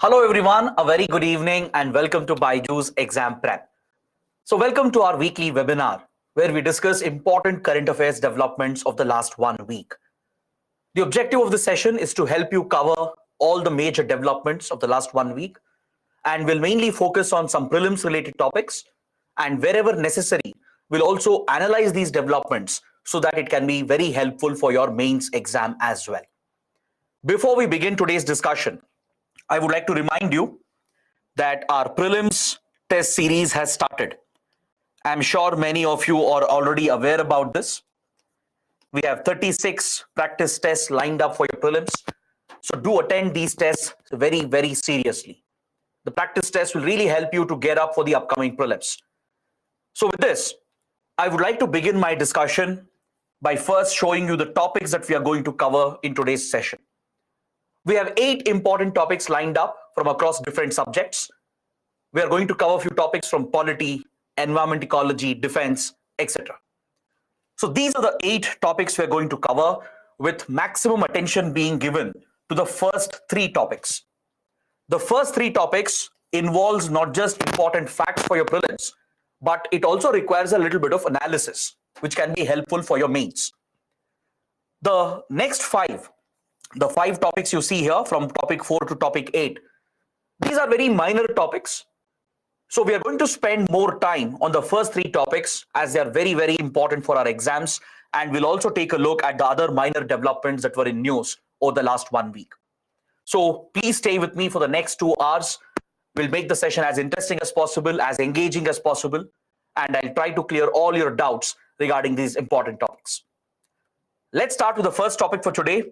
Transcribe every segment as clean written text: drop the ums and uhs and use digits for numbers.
Hello everyone, a very good evening and welcome to Byju's Exam Prep. So welcome to our weekly webinar where we discuss important current affairs developments of the last 1 week. The objective of the session is to help you cover all the major developments of the last 1 week, and we'll mainly focus on some prelims related topics, and wherever necessary, we'll also analyze these developments so that it can be very helpful for your mains exam as well. Before we begin today's discussion, I would like to remind you that our prelims test series has started. I'm sure many of you are already aware about this. We have 36 practice tests lined up for your prelims. So do attend these tests very, very seriously. The practice test will really help you to get up for the upcoming prelims. So with this, I would like to begin my discussion by first showing you the topics that we are going to cover in today's session. We have 8 important topics lined up from across different subjects. We are going to cover a few topics from polity, environment ecology, defense, etc. So these are the 8 topics we're going to cover, with maximum attention being given to the first 3 topics. The first 3 topics involves not just important facts for your prelims, but it also requires a little bit of analysis, which can be helpful for your mains. The next 5, the 5 topics you see here from topic 4 to topic 8, these are very minor topics. So we are going to spend more time on the first 3 topics as they are very, very important for our exams. And we'll also take a look at the other minor developments that were in news over the last 1 week. So please stay with me for the next 2 hours. We'll make the session as interesting as possible, as engaging as possible. And I'll try to clear all your doubts regarding these important topics. Let's start with the first topic for today,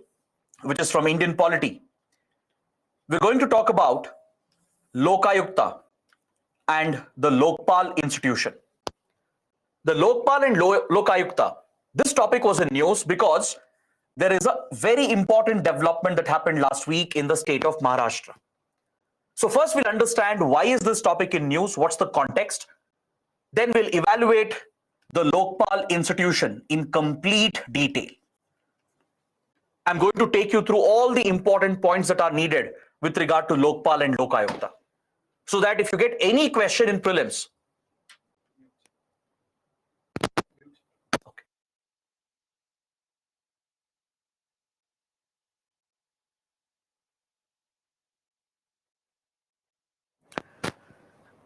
which is from Indian polity. We're going to talk about Lokayukta and the Lokpal institution. The Lokpal and Lokayukta, this topic was in news because there is a very important development that happened last week in the state of Maharashtra. So first we'll understand why is this topic in news, what's the context. Then we'll evaluate the Lokpal institution in complete detail. I'm going to take you through all the important points that are needed with regard to Lokpal and Lokayukta, so that if you get any question in prelims,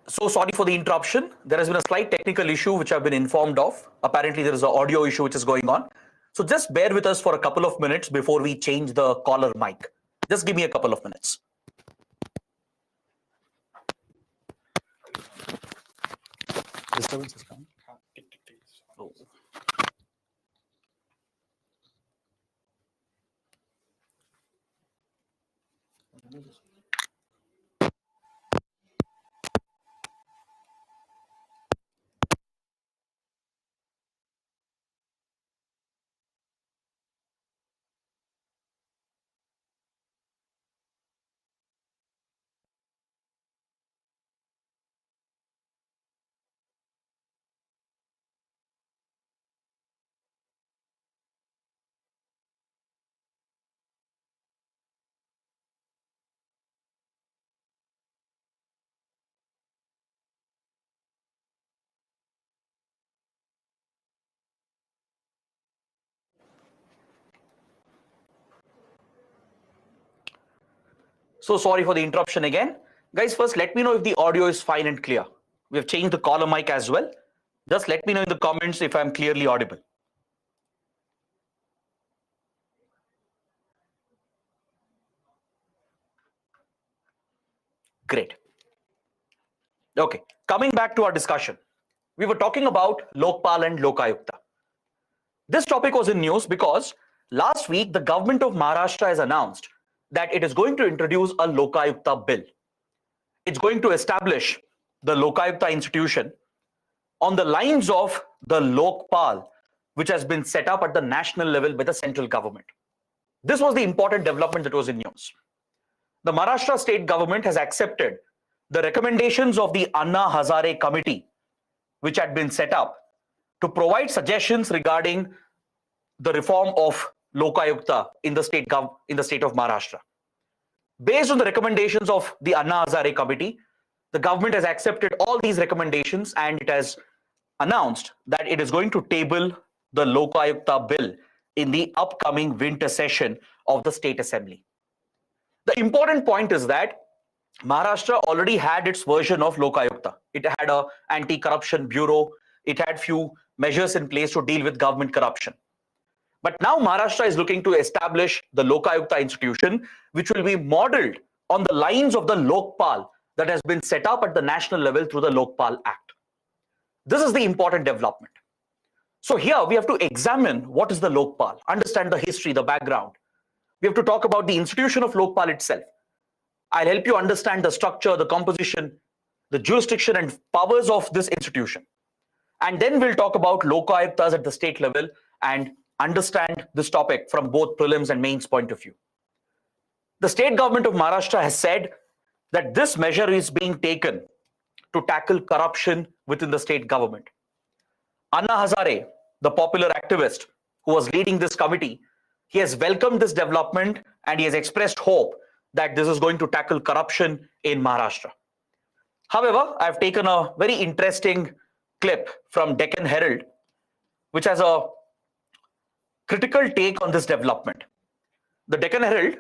So sorry for the interruption. There has been a slight technical issue which I've been informed of. Apparently there is an audio issue which is going on. So just bear with us for a couple of minutes before we change the caller mic. Just give me a couple of minutes. Disturbance is coming. Oh. So sorry for the interruption again. Guys, first let me know if the audio is fine and clear. We have changed the caller mic as well. Just let me know in the comments if I'm clearly audible. Great. Okay, coming back to our discussion. We were talking about Lokpal and Lokayukta. This topic was in news because last week the government of Maharashtra has announced that it is going to introduce a Lokayukta bill. It's going to establish the Lokayukta institution on the lines of the Lokpal, which has been set up at the national level by the central government. This was the important development that was in news. The Maharashtra state government has accepted the recommendations of the Anna Hazare committee, which had been set up to provide suggestions regarding the reform of Lokayukta in the state of Maharashtra. Based on the recommendations of the Anna Hazare Committee, the government has accepted all these recommendations and it has announced that it is going to table the Lokayukta bill in the upcoming winter session of the State Assembly. The important point is that Maharashtra already had its version of Lokayukta. It had a anti-corruption bureau. It had few measures in place to deal with government corruption. But now Maharashtra is looking to establish the Lokayukta institution, which will be modeled on the lines of the Lokpal that has been set up at the national level through the Lokpal Act. This is the important development. So here we have to examine what is the Lokpal, understand the history, the background. We have to talk about the institution of Lokpal itself. I'll help you understand the structure, the composition, the jurisdiction and powers of this institution. And then we'll talk about Lokayuktas at the state level and understand this topic from both prelims and mains point of view. The state government of Maharashtra has said that this measure is being taken to tackle corruption within the state government. Anna Hazare, the popular activist who was leading this committee, he has welcomed this development and he has expressed hope that this is going to tackle corruption in Maharashtra. However, I've taken a very interesting clip from Deccan Herald, which has a critical take on this development. The Deccan Herald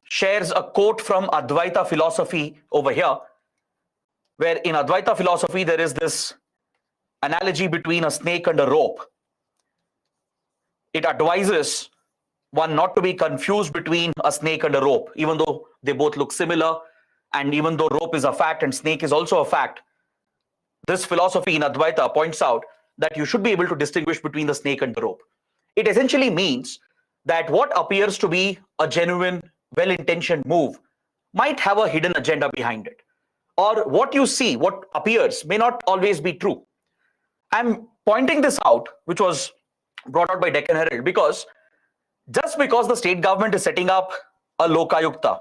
shares a quote from Advaita philosophy over here, where in Advaita philosophy there is this analogy between a snake and a rope. It advises one not to be confused between a snake and a rope, even though they both look similar, and even though rope is a fact and snake is also a fact. This philosophy in Advaita points out that you should be able to distinguish between the snake and the rope. It essentially means that what appears to be a genuine, well-intentioned move might have a hidden agenda behind it. Or what you see, what appears, may not always be true. I'm pointing this out, which was brought out by Deccan Herald, because just because the state government is setting up a Lokayukta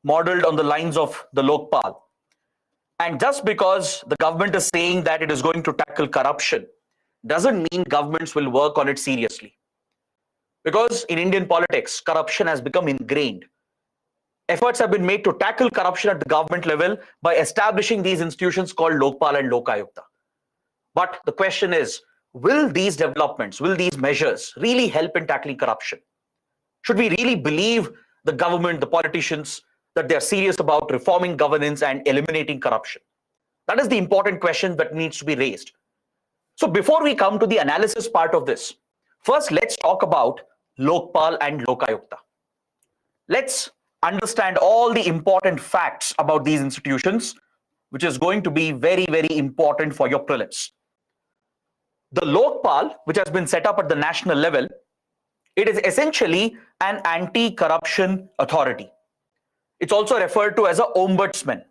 modeled on the lines of the Lokpal, and just because the government is saying that it is going to tackle corruption, doesn't mean governments will work on it seriously. Because in Indian politics, corruption has become ingrained. Efforts have been made to tackle corruption at the government level by establishing these institutions called Lokpal and Lokayukta. But the question is, will these developments, will these measures really help in tackling corruption? Should we really believe the government, the politicians, that they're serious about reforming governance and eliminating corruption? That is the important question that needs to be raised. So before we come to the analysis part of this, first let's talk about Lokpal and Lokayukta. Let's understand all the important facts about these institutions, which is going to be very, very important for your prelims. The Lokpal, which has been set up at the national level, it is essentially an anti-corruption authority. It's also referred to as an ombudsman.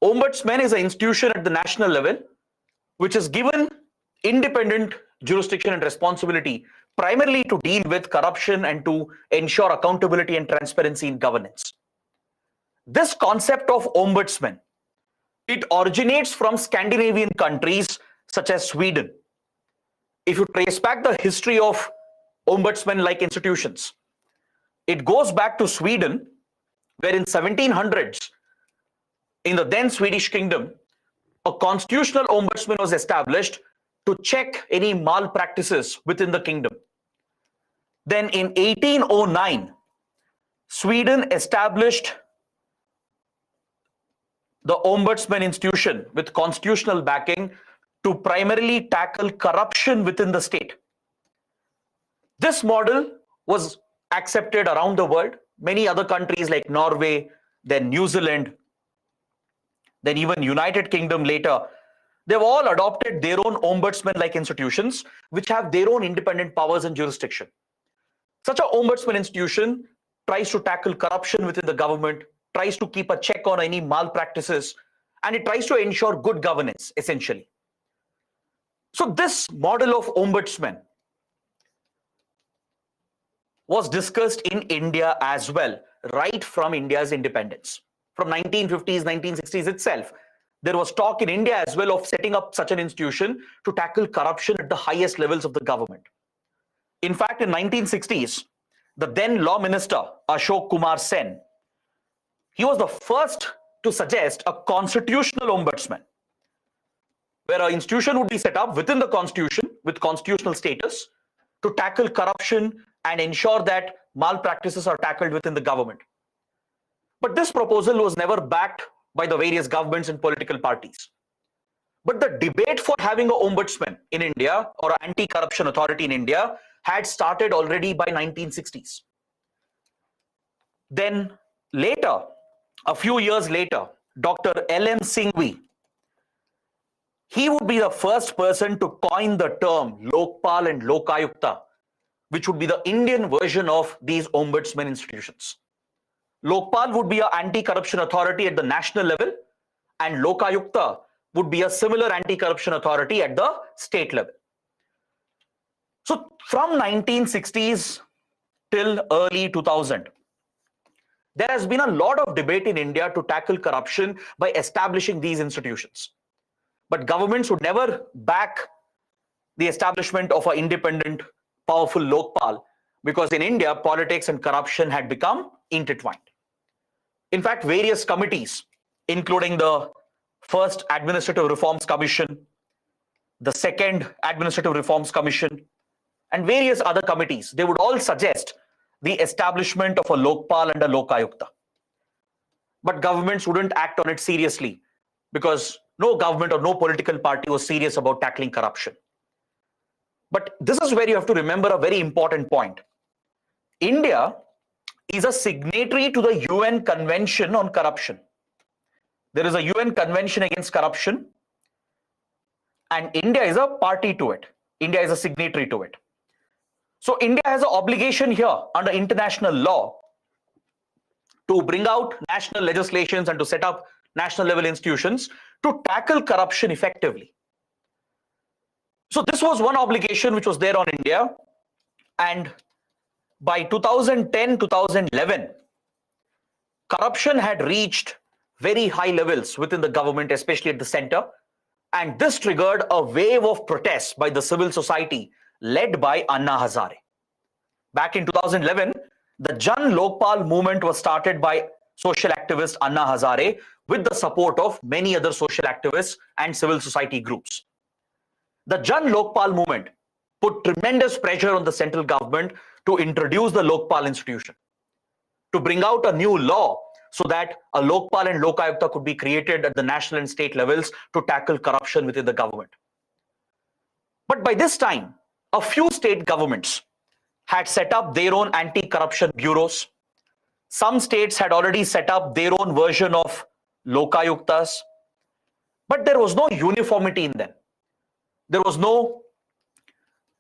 Ombudsman is an institution at the national level which is given independent jurisdiction and responsibility primarily to deal with corruption and to ensure accountability and transparency in governance. This concept of ombudsman, it originates from Scandinavian countries such as Sweden. If you trace back the history of ombudsman-like institutions, it goes back to Sweden, where in 1700s, in the then Swedish kingdom, a constitutional ombudsman was established to check any malpractices within the kingdom. Then in 1809, Sweden established the ombudsman institution with constitutional backing to primarily tackle corruption within the state. This model was accepted around the world. Many other countries like Norway, then New Zealand, then even United Kingdom later, they've all adopted their own ombudsman-like institutions which have their own independent powers and jurisdiction. Such an ombudsman institution tries to tackle corruption within the government, tries to keep a check on any malpractices, and it tries to ensure good governance, essentially. So this model of ombudsman was discussed in India as well, right from India's independence. From 1950s, 1960s itself, there was talk in India as well of setting up such an institution to tackle corruption at the highest levels of the government. In fact, in 1960s, the then law minister, Ashok Kumar Sen, He was the first to suggest a constitutional ombudsman, where an institution would be set up within the constitution with constitutional status to tackle corruption and ensure that malpractices are tackled within the government. But this proposal was never backed by the various governments and political parties. But the debate for having an ombudsman in India or an anti-corruption authority in India had started already by 1960s. Then later, a few years later, Dr. L.M. Singhvi, he would be the first person to coin the term Lokpal and Lokayukta, which would be the Indian version of these ombudsman institutions. Lokpal would be an anti-corruption authority at the national level, and Lokayukta would be a similar anti-corruption authority at the state level. So from 1960s till early 2000, there has been a lot of debate in India to tackle corruption by establishing these institutions. But governments would never back the establishment of an independent, powerful Lokpal, because in India, politics and corruption had become intertwined. In fact, various committees, including the First Administrative Reforms Commission, the Second Administrative Reforms Commission, and various other committees, they would all suggest the establishment of a Lokpal and a Lokayukta. But governments wouldn't act on it seriously because no government or no political party was serious about tackling corruption. But this is where you have to remember a very important point. India is a signatory to the UN Convention on Corruption. There is a UN Convention against corruption, and India is a party to it. India is a signatory to it. So India has an obligation here under international law to bring out national legislations and to set up national level institutions to tackle corruption effectively. So this was one obligation which was there on India, and by 2010-2011, corruption had reached very high levels within the government, especially at the center, and this triggered a wave of protests by the civil society led by Anna Hazare. Back in 2011, the Jan Lokpal movement was started by social activist Anna Hazare with the support of many other social activists and civil society groups. The Jan Lokpal movement put tremendous pressure on the central government to introduce the Lokpal institution, to bring out a new law so that a Lokpal and Lokayukta could be created at the national and state levels to tackle corruption within the government. But by this time, a few state governments had set up their own anti-corruption bureaus. Some states had already set up their own version of Lokayuktas, but there was no uniformity in them. There was no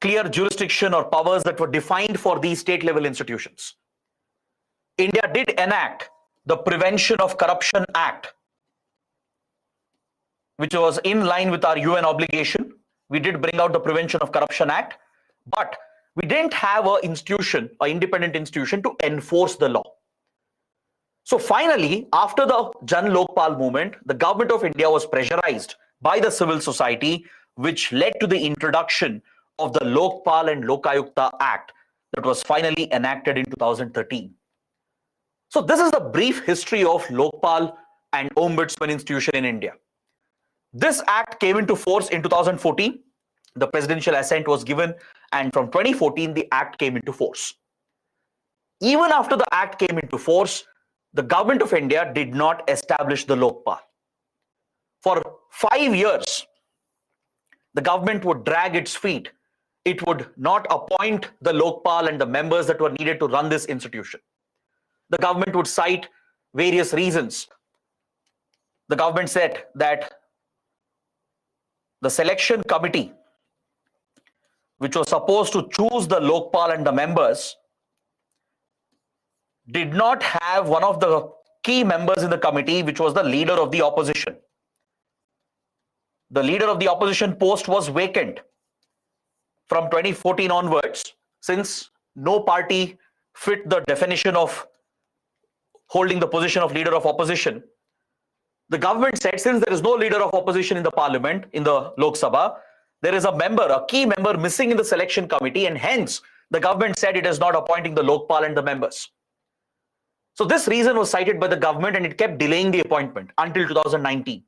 clear jurisdiction or powers that were defined for these state level institutions. India did enact the Prevention of Corruption Act, which was in line with our UN obligation. We did bring out the Prevention of Corruption Act, but we didn't have an institution, an independent institution to enforce the law. So finally, after the Jan Lokpal movement, the government of India was pressurized by the civil society, which led to the introduction of the Lokpal and Lokayukta Act that was finally enacted in 2013. So this is the brief history of Lokpal and Ombudsman institution in India. This act came into force in 2014. The presidential assent was given, and from 2014, the act came into force. Even after the act came into force, the government of India did not establish the Lokpal. For 5 years, the government would drag its feet. It would not appoint the Lokpal and the members that were needed to run this institution. The government would cite various reasons. The government said that the selection committee, which was supposed to choose the Lokpal and the members, did not have one of the key members in the committee, which was the leader of the opposition. The leader of the opposition post was vacant from 2014 onwards, since no party fit the definition of holding the position of leader of opposition. The government said, since there is no leader of opposition in the parliament, in the Lok Sabha, there is a member, a key member missing in the selection committee, and hence the government said it is not appointing the Lokpal and the members. So this reason was cited by the government and it kept delaying the appointment until 2019.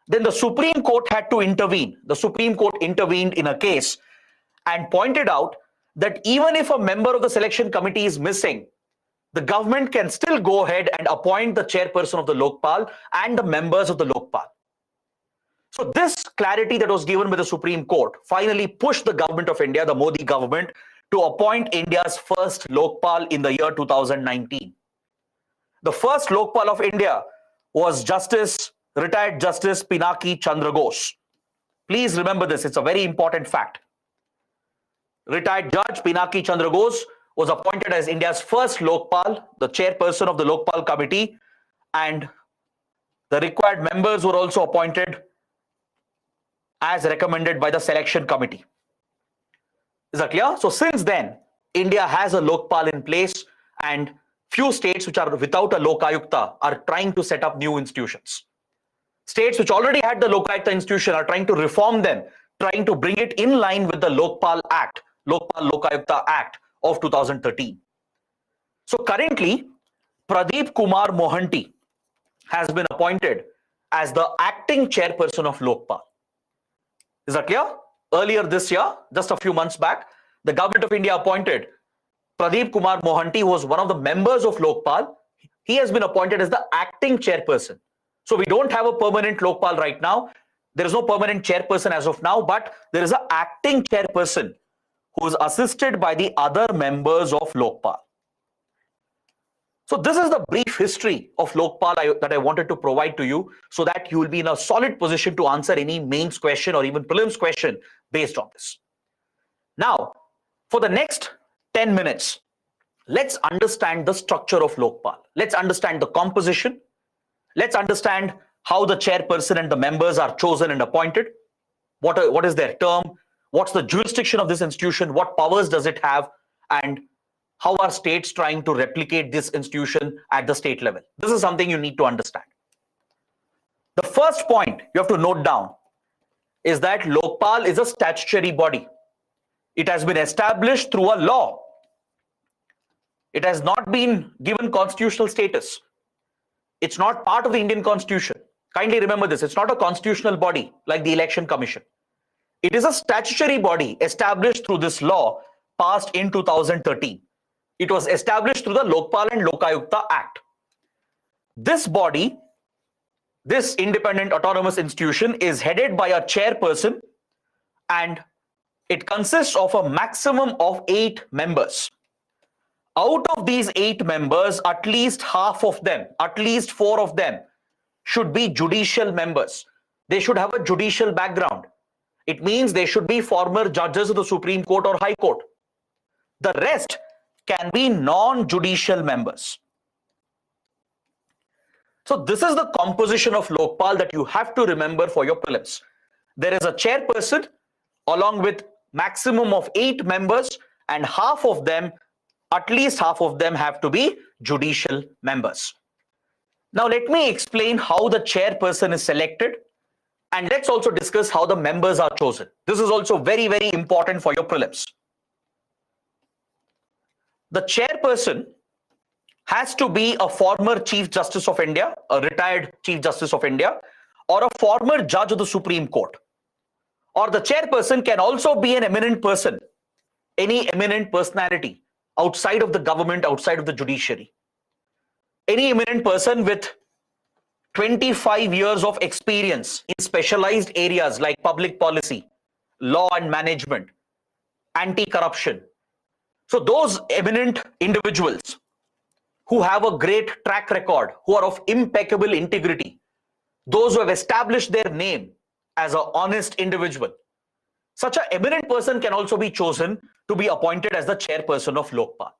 Then the Supreme Court had to intervene. The Supreme Court intervened in a case and pointed out that even if a member of the selection committee is missing, the government can still go ahead and appoint the chairperson of the Lokpal and the members of the Lokpal. So this clarity that was given by the Supreme Court finally pushed the government of India, the Modi government, to appoint India's first Lokpal in the year 2019. The first Lokpal of India was retired Justice Pinaki Chandra Ghosh. Please remember this, it's a very important fact. Retired Judge Pinaki Chandra Ghosh was appointed as India's first Lokpal, the chairperson of the Lokpal committee, and the required members were also appointed as recommended by the selection committee. Is that clear? So since then, India has a Lokpal in place, and few states which are without a Lokayukta are trying to set up new institutions. States which already had the Lokayukta institution are trying to reform them, trying to bring it in line with the Lokpal Act, Lokpal Lokayukta Act of 2013. So currently, Pradeep Kumar Mohanty has been appointed as the acting chairperson of Lokpal. Is that clear? Earlier this year, just a few months back, the government of India appointed Pradeep Kumar Mohanty, who was one of the members of Lokpal. He has been appointed as the acting chairperson. So we don't have a permanent Lokpal right now. There is no permanent chairperson as of now, but there is an acting chairperson who is assisted by the other members of Lokpal. So this is the brief history of Lokpal that I wanted to provide to you, so that you will be in a solid position to answer any mains question or even prelims question based on this. Now, for the next 10 minutes, let's understand the structure of Lokpal. Let's understand the composition. Let's understand how the chairperson and the members are chosen and appointed. What is their term? What's the jurisdiction of this institution? What powers does it have? And how are states trying to replicate this institution at the state level? This is something you need to understand. The first point you have to note down is that Lokpal is a statutory body. It has been established through a law. It has not been given constitutional status. It's not part of the Indian Constitution. Kindly remember this. It's not a constitutional body like the Election Commission. It is a statutory body established through this law passed in 2013. It was established through the Lokpal and Lokayukta Act. This body, this independent autonomous institution, is headed by a chairperson, and it consists of a maximum of 8 members. Out of these 8 members, at least half of them, at least 4 of them should be judicial members. They should have a judicial background. It means they should be former judges of the Supreme Court or High Court. The rest can be non-judicial members. So this is the composition of Lokpal that you have to remember for your prelims. There is a chairperson along with maximum of 8 members, and half of them, at least half of them, have to be judicial members. Now let me explain how the chairperson is selected, and let's also discuss how the members are chosen. This is also very, very important for your prelims. The chairperson has to be a former Chief Justice of India, a retired Chief Justice of India, or a former judge of the Supreme Court. Or the chairperson can also be an eminent person, any eminent personality outside of the government, outside of the judiciary. Any eminent person with 25 years of experience in specialized areas like public policy, law and management, anti-corruption. So those eminent individuals who have a great track record, who are of impeccable integrity, those who have established their name as an honest individual, such an eminent person can also be chosen to be appointed as the chairperson of Lokpal.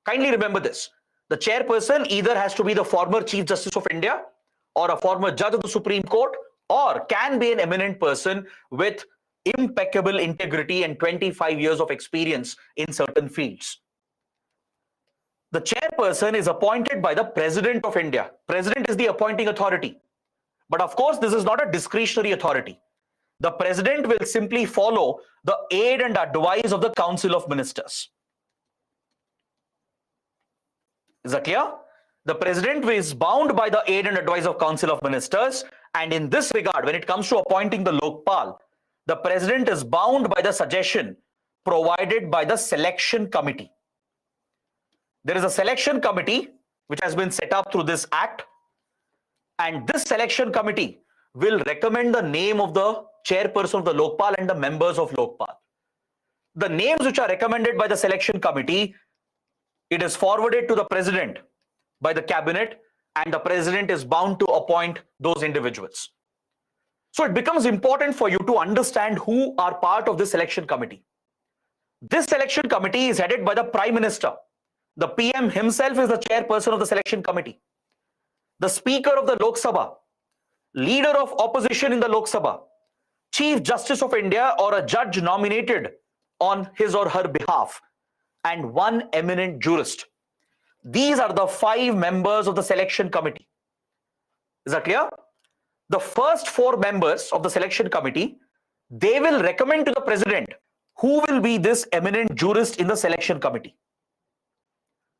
Kindly remember this. The chairperson either has to be the former Chief Justice of India or a former judge of the Supreme Court, or can be an eminent person with impeccable integrity and 25 years of experience in certain fields. The chairperson is appointed by the President of India. President is the appointing authority. But of course, this is not a discretionary authority. The President will simply follow the aid and advice of the Council of Ministers. Is that clear? The president is bound by the aid and advice of Council of Ministers, and in this regard, when it comes to appointing the Lokpal, the president is bound by the suggestion provided by the selection committee. There is a selection committee which has been set up through this act, and this selection committee will recommend the name of the chairperson of the Lokpal and the members of Lokpal. The names which are recommended by the selection committee, it is forwarded to the president by the cabinet, and the president is bound to appoint those individuals. So it becomes important for you to understand who are part of this selection committee. This selection committee is headed by the Prime Minister. The PM himself is the chairperson of the selection committee. The Speaker of the Lok Sabha, Leader of Opposition in the Lok Sabha, Chief Justice of India or a judge nominated on his or her behalf, and one eminent jurist. These are the 5 members of the selection committee. Is that clear? The first 4 members of the selection committee, they will recommend to the president who will be this eminent jurist in the selection committee.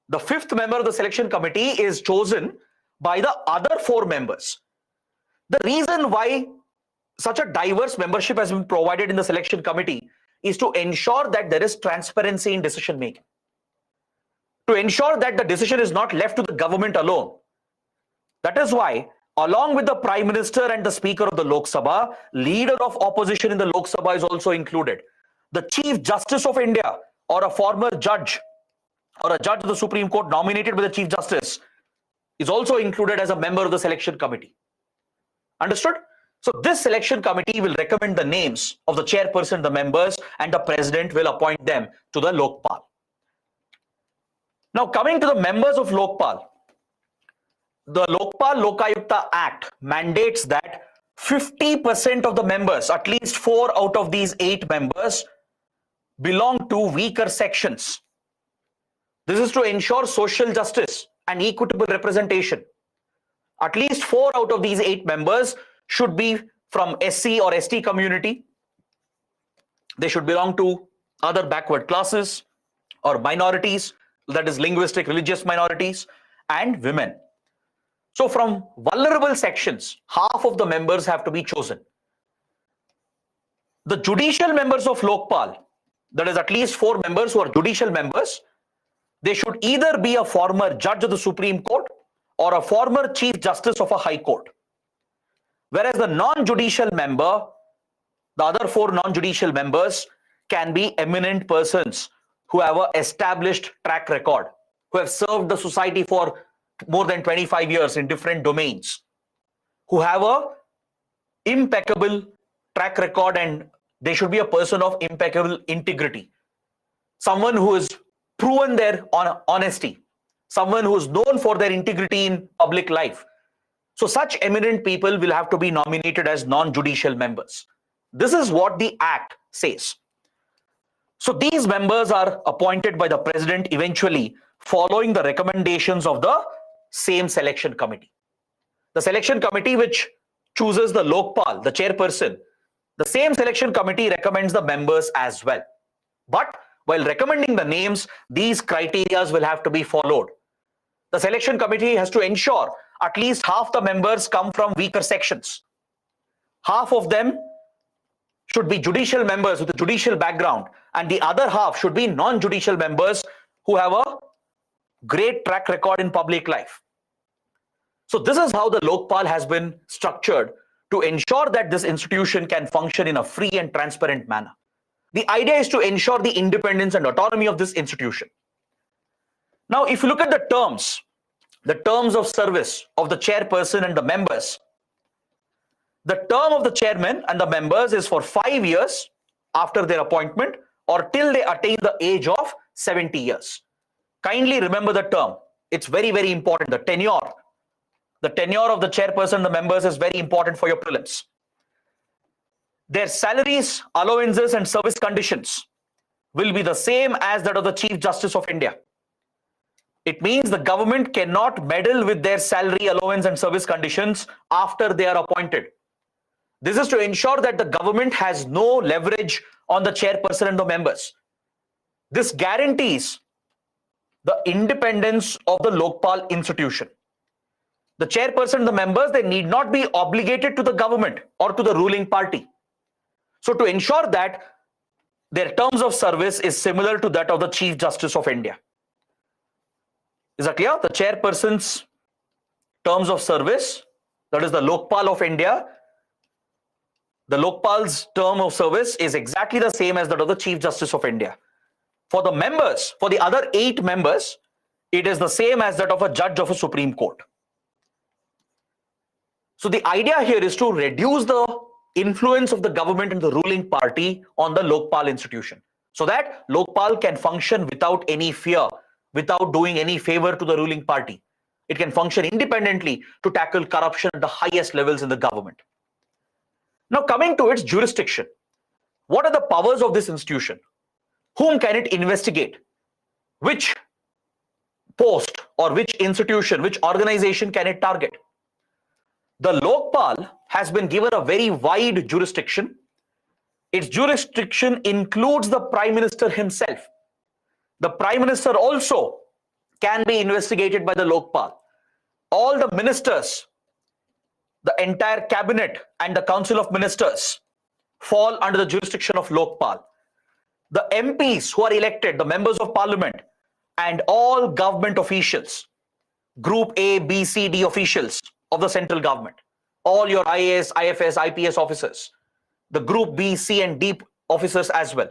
The 5th member of the selection committee is chosen by the other 4 members. The reason why such a diverse membership has been provided in the selection committee is to ensure that there is transparency in decision making. To ensure that the decision is not left to the government alone. That is why, along with the Prime Minister and the Speaker of the Lok Sabha, Leader of Opposition in the Lok Sabha is also included. The Chief Justice of India or a former judge or a judge of the Supreme Court nominated by the Chief Justice is also included as a member of the selection committee. Understood? So this selection committee will recommend the names of the chairperson, the members, and the president will appoint them to the Lokpal. Now coming to the members of Lokpal, the Lokpal Lokayukta Act mandates that 50% of the members, at least 4 out of these 8 members, belong to weaker sections. This is to ensure social justice and equitable representation. At least 4 out of these 8 members should be from SC or ST community. They should belong to other backward classes or minorities, that is linguistic, religious minorities, and women. So from vulnerable sections, half of the members have to be chosen. The judicial members of Lokpal, that is at least 4 members who are judicial members, they should either be a former judge of the Supreme Court or a former Chief Justice of a High Court. Whereas the non-judicial member, the other 4 non-judicial members can be eminent persons who have an established track record, who have served the society for more than 25 years in different domains, who have a impeccable track record, and they should be a person of impeccable integrity. Someone who has proven their honesty, someone who is known for their integrity in public life. So such eminent people will have to be nominated as non-judicial members. This is what the Act says. So these members are appointed by the president eventually following the recommendations of the same selection committee. The selection committee which chooses the Lokpal, the chairperson, the same selection committee recommends the members as well. But while recommending the names, these criteria will have to be followed. The selection committee has to ensure at least half the members come from weaker sections. Half of them should be judicial members with a judicial background, and the other half should be non-judicial members who have a great track record in public life. So this is how the Lokpal has been structured to ensure that this institution can function in a free and transparent manner. The idea is to ensure the independence and autonomy of this institution. Now, if you look at the terms of service of the chairperson and the members, the term of the chairman and the members is for 5 years after their appointment or till they attain the age of 70 years. Kindly remember the term. It's very, very important. The tenure. The tenure of the chairperson and the members is very important for your prelims. Their salaries, allowances, and service conditions will be the same as that of the Chief Justice of India. It means the government cannot meddle with their salary, allowance, and service conditions after they are appointed. This is to ensure that the government has no leverage on the chairperson and the members. This guarantees the independence of the Lokpal institution. The chairperson and the members, they need not be obligated to the government or to the ruling party. So to ensure that their terms of service is similar to that of the Chief Justice of India. Is that clear? The chairperson's terms of service, that is the Lokpal of India, the Lokpal's term of service is exactly the same as that of the Chief Justice of India. For the members, for the other 8 members, it is the same as that of a judge of a Supreme Court. So the idea here is to reduce the influence of the government and the ruling party on the Lokpal institution, so that Lokpal can function without any fear, without doing any favor to the ruling party. It can function independently to tackle corruption at the highest levels in the government. Now, coming to its jurisdiction, what are the powers of this institution? Whom can it investigate? Which post or which institution, which organization can it target? The Lokpal has been given a very wide jurisdiction. Its jurisdiction includes the Prime Minister himself. The Prime Minister also can be investigated by the Lokpal. All the ministers, the entire cabinet and the Council of Ministers fall under the jurisdiction of Lokpal. The MPs who are elected, the members of parliament, and all government officials, Group A, B, C, D officials of the central government, all your IAS, IFS, IPS officers, the Group B, C, and D officers as well,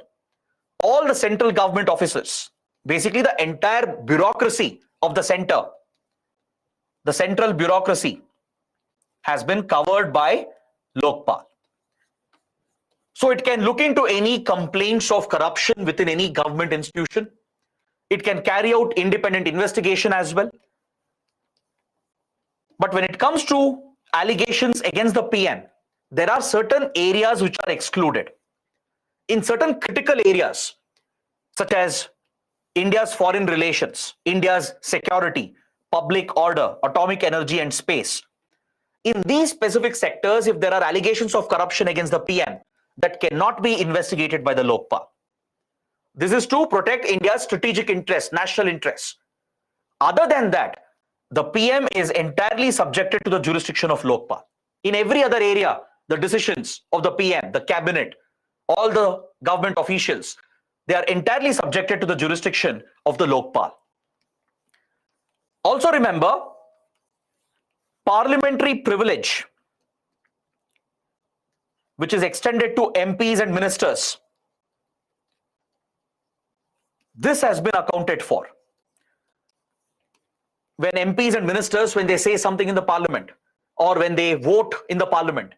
all the central government officers, basically the entire bureaucracy of the center, the central bureaucracy has been covered by Lokpal. So it can look into any complaints of corruption within any government institution. It can carry out independent investigation as well. But when it comes to allegations against the PM, there are certain areas which are excluded. In certain critical areas, such as India's foreign relations, India's security, public order, atomic energy and space, in these specific sectors, if there are allegations of corruption against the PM, that cannot be investigated by the Lokpal. This is to protect India's strategic interests, national interests. Other than that, the PM is entirely subjected to the jurisdiction of Lokpal. In every other area, the decisions of the PM, the cabinet, all the government officials, they are entirely subjected to the jurisdiction of the Lokpal. Also remember, parliamentary privilege, which is extended to MPs and ministers, this has been accounted for. When MPs and ministers, when they say something in the parliament or when they vote in the parliament,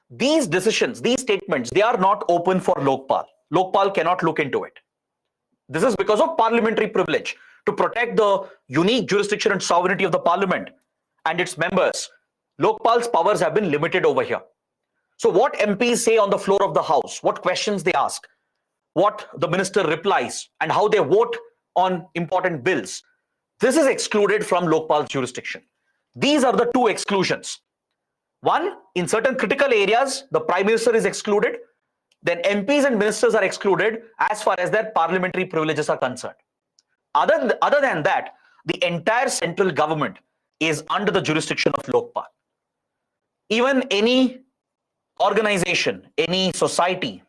these decisions, these statements, they are not open for Lokpal. Lokpal cannot look into it. This is because of parliamentary privilege, to protect the unique jurisdiction and sovereignty of the parliament and its members. Lokpal's powers have been limited over here. So what MPs say on the floor of the house, what questions they ask, what the minister replies, and how they vote on important bills, this is excluded from Lokpal's jurisdiction. These are the two exclusions. One, in certain critical areas, the Prime Minister is excluded. Then MPs and ministers are excluded as far as their parliamentary privileges are concerned. Other than that, the entire central government is under the jurisdiction of Lokpal. Even any organization, any society,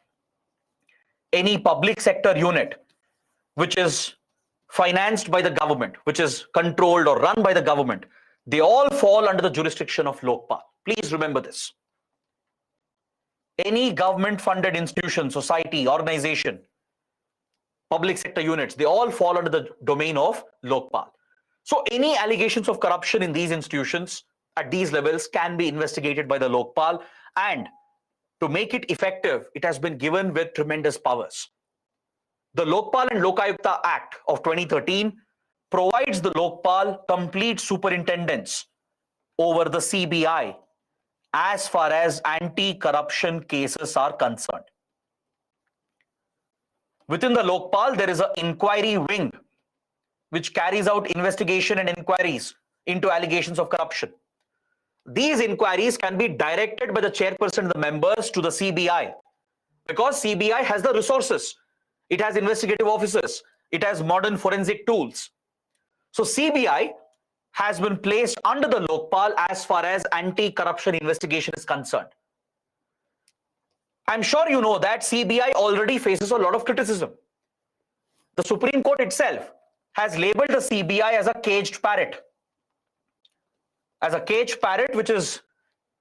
any public sector unit which is financed by the government, which is controlled or run by the government, they all fall under the jurisdiction of Lokpal. Please remember this. Any government funded institution, society, organization, public sector units, they all fall under the domain of Lokpal. So any allegations of corruption in these institutions at these levels can be investigated by the Lokpal, and to make it effective, it has been given with tremendous powers. The Lokpal and Lokayukta Act of 2013 provides the Lokpal complete superintendence over the CBI as far as anti-corruption cases are concerned. Within the Lokpal, there is an inquiry wing which carries out investigation and inquiries into allegations of corruption. These inquiries can be directed by the chairperson and the members to the CBI, because CBI has the resources. It has investigative officers. It has modern forensic tools. So CBI has been placed under the Lokpal as far as anti-corruption investigation is concerned. I'm sure you know that CBI already faces a lot of criticism. The Supreme Court itself has labeled the CBI as a caged parrot. As a caged parrot which is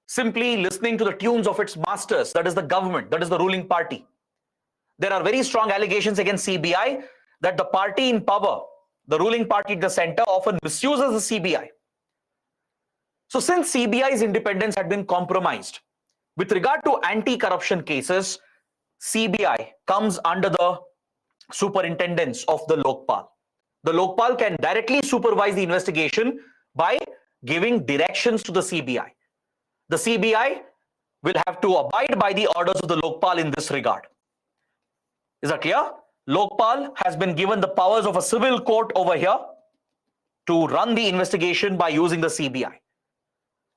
simply listening to the tunes of its masters, that is the government, that is the ruling party. There are very strong allegations against CBI that the party in power, the ruling party at the center, often misuses the CBI. So since CBI's independence had been compromised, with regard to anti-corruption cases, CBI comes under the superintendence of the Lokpal. The Lokpal can directly supervise the investigation by giving directions to the CBI. The CBI will have to abide by the orders of the Lokpal in this regard. Is that clear? Lokpal has been given the powers of a civil court over here to run the investigation by using the CBI.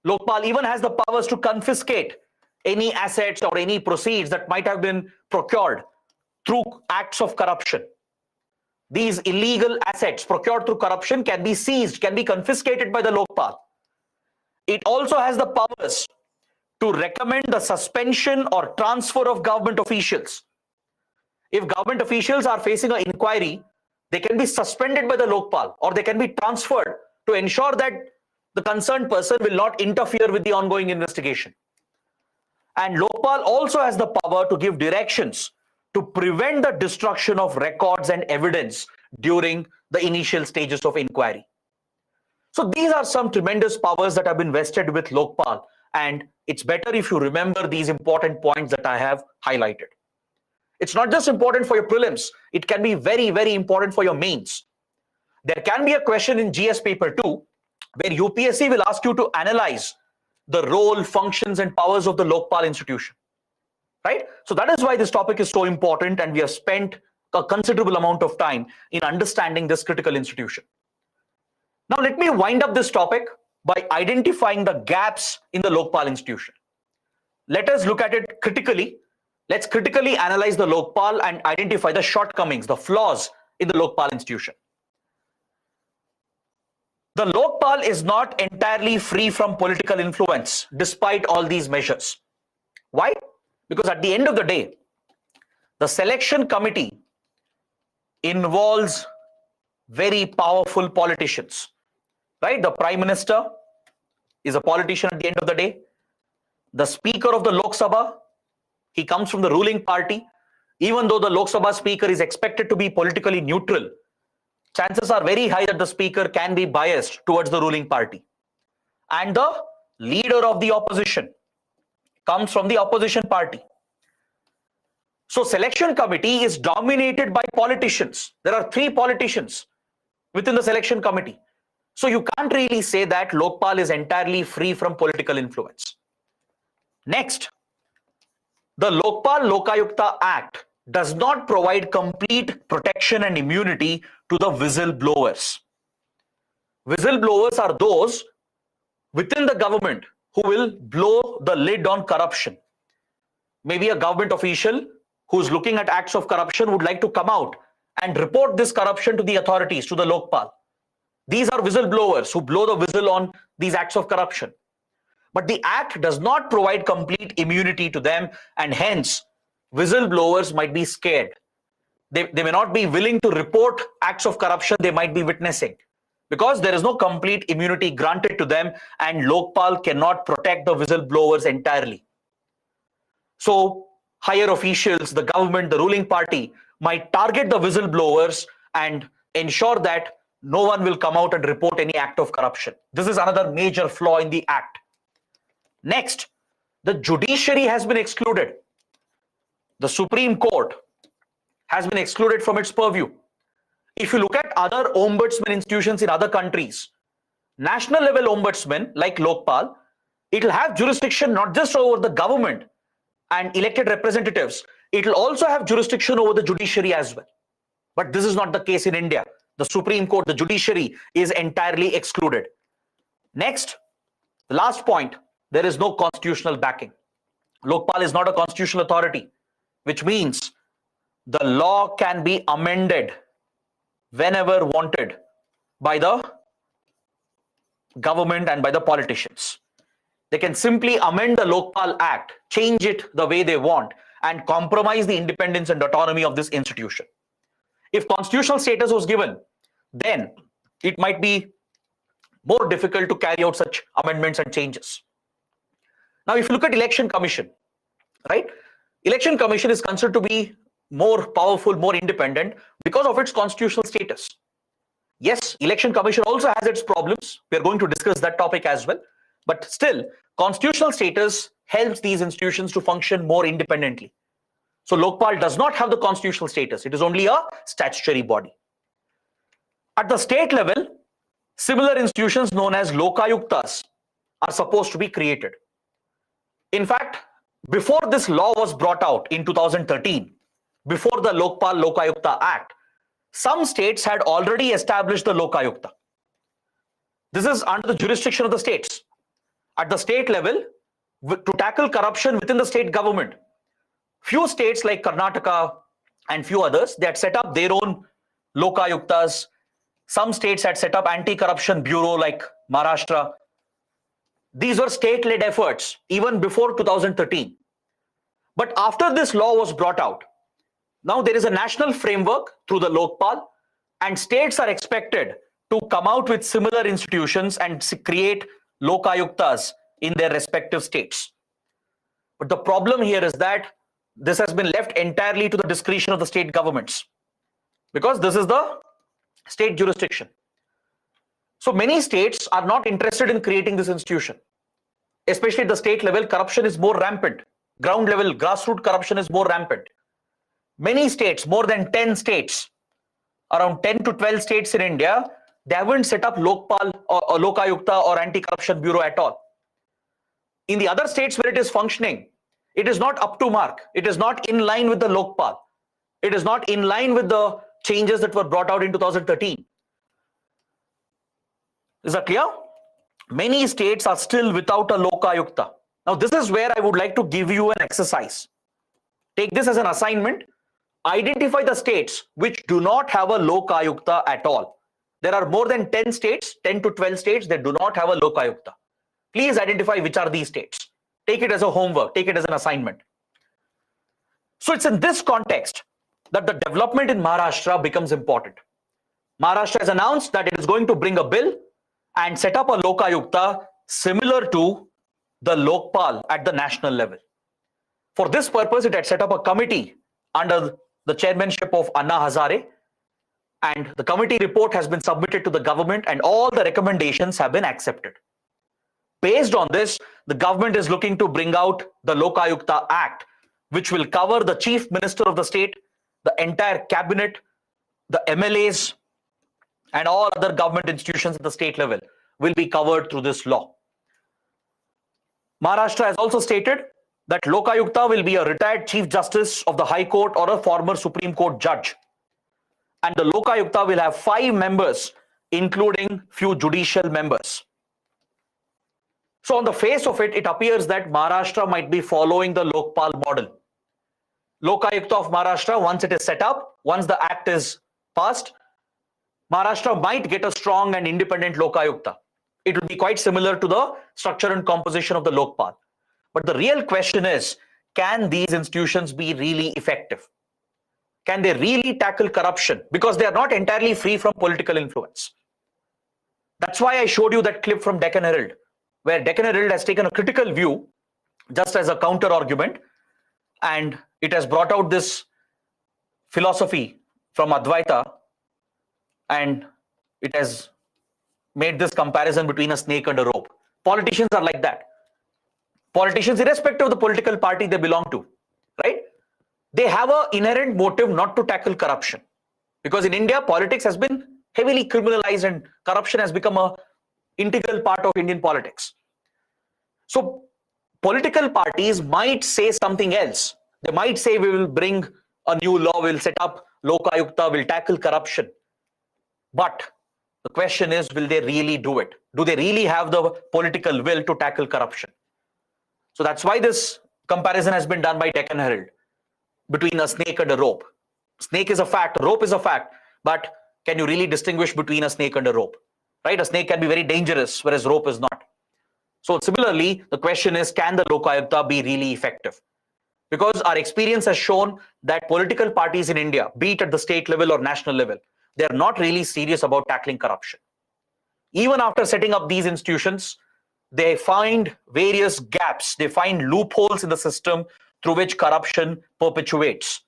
Lokpal even has the powers to confiscate any assets or any proceeds that might have been procured through acts of corruption. These illegal assets procured through corruption can be seized, can be confiscated by the Lokpal. It also has the powers to recommend the suspension or transfer of government officials. If government officials are facing an inquiry, they can be suspended by the Lokpal or they can be transferred to ensure that the concerned person will not interfere with the ongoing investigation. And Lokpal also has the power to give directions to prevent the destruction of records and evidence during the initial stages of inquiry. So these are some tremendous powers that have been vested with Lokpal, and it's better if you remember these important points that I have highlighted. It's not just important for your prelims, it can be very, very important for your mains. There can be a question in GS paper 2 where UPSC will ask you to analyze the role, functions, and powers of the Lokpal institution. Right? So that is why this topic is so important, and we have spent a considerable amount of time in understanding this critical institution. Now let me wind up this topic by identifying the gaps in the Lokpal institution. Let us look at it critically. Let's critically analyze the Lokpal and identify the shortcomings, the flaws in the Lokpal institution. The Lokpal is not entirely free from political influence despite all these measures. Why? Because at the end of the day, the selection committee involves very powerful politicians, right? The Prime Minister is a politician at the end of the day. The Speaker of the Lok Sabha, he comes from the ruling party. Even though the Lok Sabha Speaker is expected to be politically neutral, chances are very high that the Speaker can be biased towards the ruling party. And the leader of the opposition comes from the opposition party. So selection committee is dominated by politicians. There are 3 politicians within the selection committee. So you can't really say that Lokpal is entirely free from political influence. Next, the Lokpal Lokayukta Act does not provide complete protection and immunity to the whistleblowers. Whistleblowers are those within the government who will blow the lid on corruption. Maybe a government official who's looking at acts of corruption would like to come out and report this corruption to the authorities, to the Lokpal. These are whistleblowers who blow the whistle on these acts of corruption. But the act does not provide complete immunity to them, and hence whistleblowers might be scared. They may not be willing to report acts of corruption they might be witnessing, because there is no complete immunity granted to them, and Lokpal cannot protect the whistleblowers entirely. So higher officials, the government, the ruling party might target the whistleblowers and ensure that no one will come out and report any act of corruption. This is another major flaw in the act. Next, the judiciary has been excluded. The Supreme Court has been excluded from its purview. If you look at other ombudsman institutions in other countries, national level ombudsman like Lokpal, it will have jurisdiction not just over the government and elected representatives, it will also have jurisdiction over the judiciary as well. But this is not the case in India. The Supreme Court, the judiciary is entirely excluded. Next, the last point, there is no constitutional backing. Lokpal is not a constitutional authority, which means the law can be amended whenever wanted by the government and by the politicians. They can simply amend the Lokpal Act, change it the way they want, and compromise the independence and autonomy of this institution. If constitutional status was given, then it might be more difficult to carry out such amendments and changes. Now, if you look at Election Commission, right? Election Commission is considered to be more powerful, more independent because of its constitutional status. Yes, Election Commission also has its problems. We are going to discuss that topic as well. But still, constitutional status helps these institutions to function more independently. So Lokpal does not have the constitutional status. It is only a statutory body. At the state level, similar institutions known as Lokayuktas are supposed to be created. In fact, before this law was brought out in 2013, before the Lokpal Lokayukta Act, some states had already established the Lokayukta. This is under the jurisdiction of the states. At the state level, to tackle corruption within the state government, few states like Karnataka and few others, they had set up their own Lokayuktas. Some states had set up anti-corruption bureau like Maharashtra. These were state-led efforts even before 2013. But after this law was brought out, now there is a national framework through the Lokpal, and states are expected to come out with similar institutions and create Lokayuktas in their respective states. But the problem here is that this has been left entirely to the discretion of the state governments, because this is the state jurisdiction. So many states are not interested in creating this institution. Especially at the state level, corruption is more rampant. Ground level, grassroots corruption is more rampant. Many states, more than 10 states, around 10 to 12 states in India, they haven't set up Lokpal or Lokayukta or anti-corruption bureau at all. In the other states where it is functioning, it is not up to mark. It is not in line with the Lokpal. It is not in line with the changes that were brought out in 2013. Is that clear? Many states are still without a Lokayukta. Now, this is where I would like to give you an exercise. Take this as an assignment. Identify the states which do not have a Lokayukta at all. There are more than 10 states, 10 to 12 states that do not have a Lokayukta. Please identify which are these states. Take it as a homework, take it as an assignment. So it's in this context that the development in Maharashtra becomes important. Maharashtra has announced that it is going to bring a bill and set up a Lokayukta similar to the Lokpal at the national level. For this purpose, it had set up a committee under the chairmanship of Anna Hazare, and the committee report has been submitted to the government and all the recommendations have been accepted. Based on this, the government is looking to bring out the Lokayukta Act, which will cover the chief minister of the state, the entire cabinet, the MLAs, and all other government institutions at the state level will be covered through this law. Maharashtra has also stated that Lokayukta will be a retired Chief Justice of the High Court or a former Supreme Court judge. And the Lokayukta will have 5 members, including few judicial members. So on the face of it, it appears that Maharashtra might be following the Lokpal model. Lokayukta of Maharashtra, once it is set up, once the act is passed, Maharashtra might get a strong and independent Lokayukta. It will be quite similar to the structure and composition of the Lokpal. But the real question is, can these institutions be really effective? Can they really tackle corruption? Because they are not entirely free from political influence. That's why I showed you that clip from Deccan Herald, where Deccan Herald has taken a critical view just as a counter argument, and it has brought out this philosophy from Advaita, and it has made this comparison between a snake and a rope. Politicians are like that. Politicians, irrespective of the political party they belong to, right? They have an inherent motive not to tackle corruption. Because in India, politics has been heavily criminalized and corruption has become an integral part of Indian politics. So political parties might say something else. They might say we will bring a new law, we'll set up Lokayukta, we'll tackle corruption. But the question is, will they really do it? Do they really have the political will to tackle corruption? So that's why this comparison has been done by Deccan Herald between a snake and a rope. Snake is a fact, rope is a fact, but can you really distinguish between a snake and a rope? Right? A snake can be very dangerous, whereas rope is not. So similarly, the question is, can the Lokayukta be really effective? Because our experience has shown that political parties in India, be it at the state level or national level, they are not really serious about tackling corruption. Even after setting up these institutions, they find various gaps, they find loopholes in the system through which corruption perpetuates.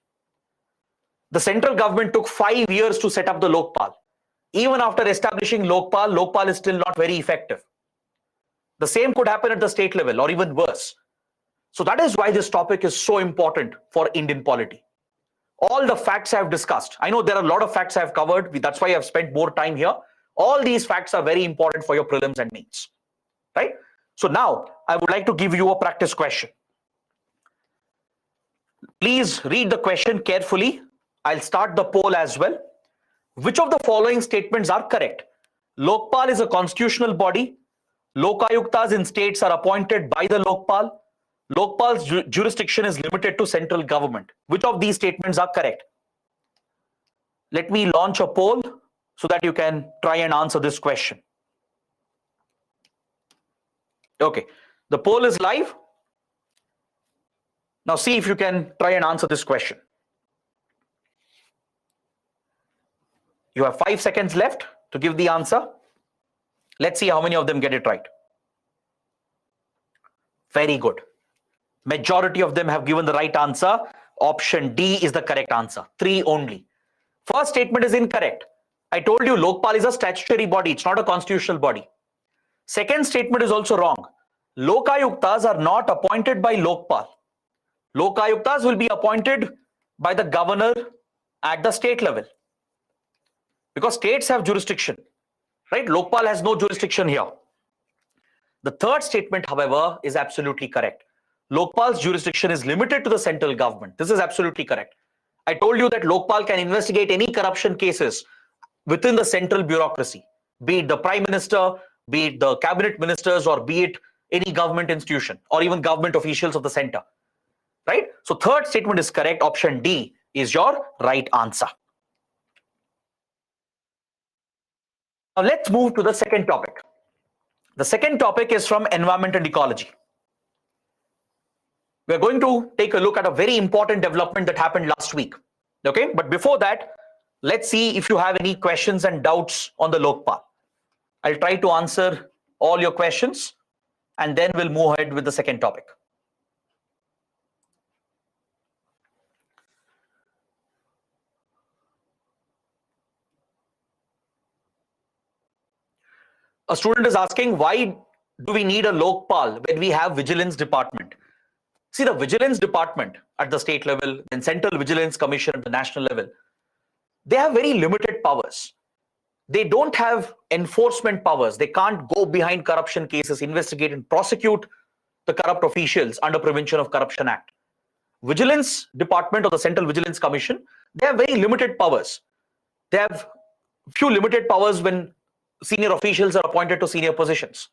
The central government took 5 years to set up the Lokpal. Even after establishing Lokpal, Lokpal is still not very effective. The same could happen at the state level or even worse. So that is why this topic is so important for Indian polity. All the facts I have discussed, I know there are a lot of facts I have covered, that's why I have spent more time here. All these facts are very important for your prelims and mains, right? So now I would like to give you a practice question. Please read the question carefully. I'll start the poll as well. Which of the following statements are correct? Lokpal is a constitutional body. Lokayuktas in states are appointed by the Lokpal. Lokpal's jurisdiction is limited to central government. Which of these statements are correct? Let me launch a poll so that you can try and answer this question. Okay, the poll is live. Now see if you can try and answer this question. You have 5 seconds left to give the answer. Let's see how many of them get it right. Very good. Majority of them have given the right answer. Option D is the correct answer. 3 only. First statement is incorrect. I told you Lokpal is a statutory body. It's not a constitutional body. Second statement is also wrong. Lokayuktas are not appointed by Lokpal. Lokayuktas will be appointed by the governor at the state level. Because states have jurisdiction, right? Lokpal has no jurisdiction here. The third statement, however, is absolutely correct. Lokpal's jurisdiction is limited to the central government. This is absolutely correct. I told you that Lokpal can investigate any corruption cases within the central bureaucracy, be it the prime minister, be it the cabinet ministers, or be it any government institution or even government officials of the center, right? So third statement is correct. Option D is your right answer. Now let's move to the second topic. The second topic is from environment and ecology. We're going to take a look at a very important development that happened last week. Okay, but before that, let's see if you have any questions and doubts on the Lokpal. I'll try to answer all your questions and then we'll move ahead with the second topic. A student is asking, why do we need a Lokpal when we have vigilance department? See, the vigilance department at the state level and Central Vigilance Commission at the national level, they have very limited powers. They don't have enforcement powers. They can't go behind corruption cases, investigate and prosecute the corrupt officials under Prevention of Corruption Act. Vigilance department of the Central Vigilance Commission, they have very limited powers. They have few limited powers when senior officials are appointed to senior positions,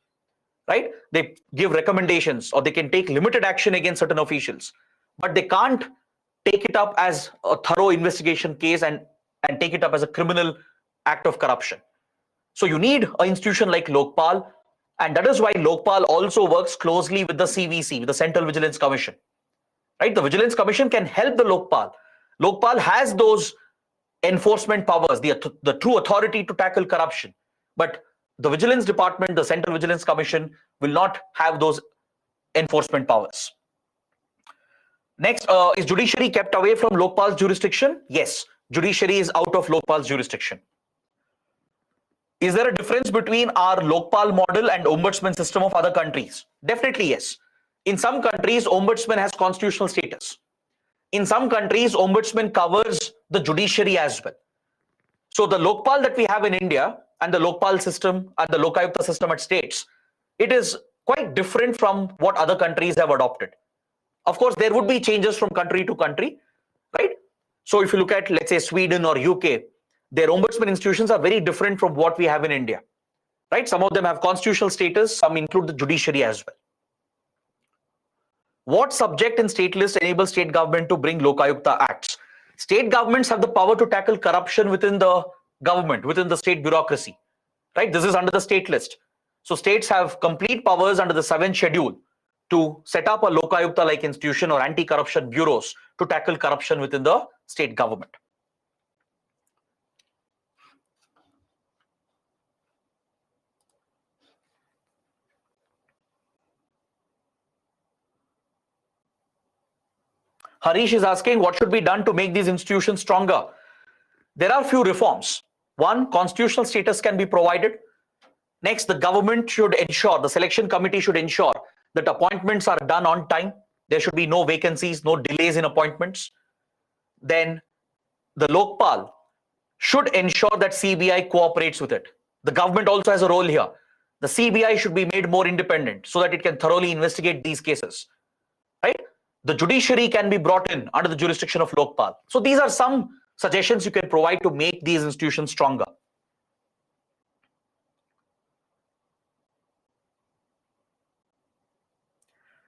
right? They give recommendations or they can take limited action against certain officials, but they can't take it up as a thorough investigation case and take it up as a criminal act of corruption. So you need an institution like Lokpal, and that is why Lokpal also works closely with the CVC, with the Central Vigilance Commission, right? The Vigilance Commission can help the Lokpal. Lokpal has those enforcement powers, the true authority to tackle corruption. But the Vigilance Department, the Central Vigilance Commission will not have those enforcement powers. Next, is judiciary kept away from Lokpal's jurisdiction? Yes, judiciary is out of Lokpal's jurisdiction. Is there a difference between our Lokpal model and ombudsman system of other countries? Definitely yes. In some countries, ombudsman has constitutional status. In some countries, ombudsman covers the judiciary as well. So the Lokpal that we have in India and the Lokpal system and the Lokayukta system at states, it is quite different from what other countries have adopted. Of course, there would be changes from country to country, right? So if you look at, let's say, Sweden or UK, their ombudsman institutions are very different from what we have in India, right? Some of them have constitutional status, some include the judiciary as well. What subject in state list enables state government to bring Lokayukta acts? State governments have the power to tackle corruption within the government, within the state bureaucracy, right? This is under the state list. So states have complete powers under the 7th schedule to set up a Lokayukta-like institution or anti-corruption bureaus to tackle corruption within the state government. Harish is asking what should be done to make these institutions stronger. There are few reforms. One, constitutional status can be provided. Next, the government should ensure, the selection committee should ensure that appointments are done on time. There should be no vacancies, no delays in appointments. Then the Lokpal should ensure that CBI cooperates with it. The government also has a role here. The CBI should be made more independent so that it can thoroughly investigate these cases, right? The judiciary can be brought in under the jurisdiction of Lokpal. So these are some suggestions you can provide to make these institutions stronger.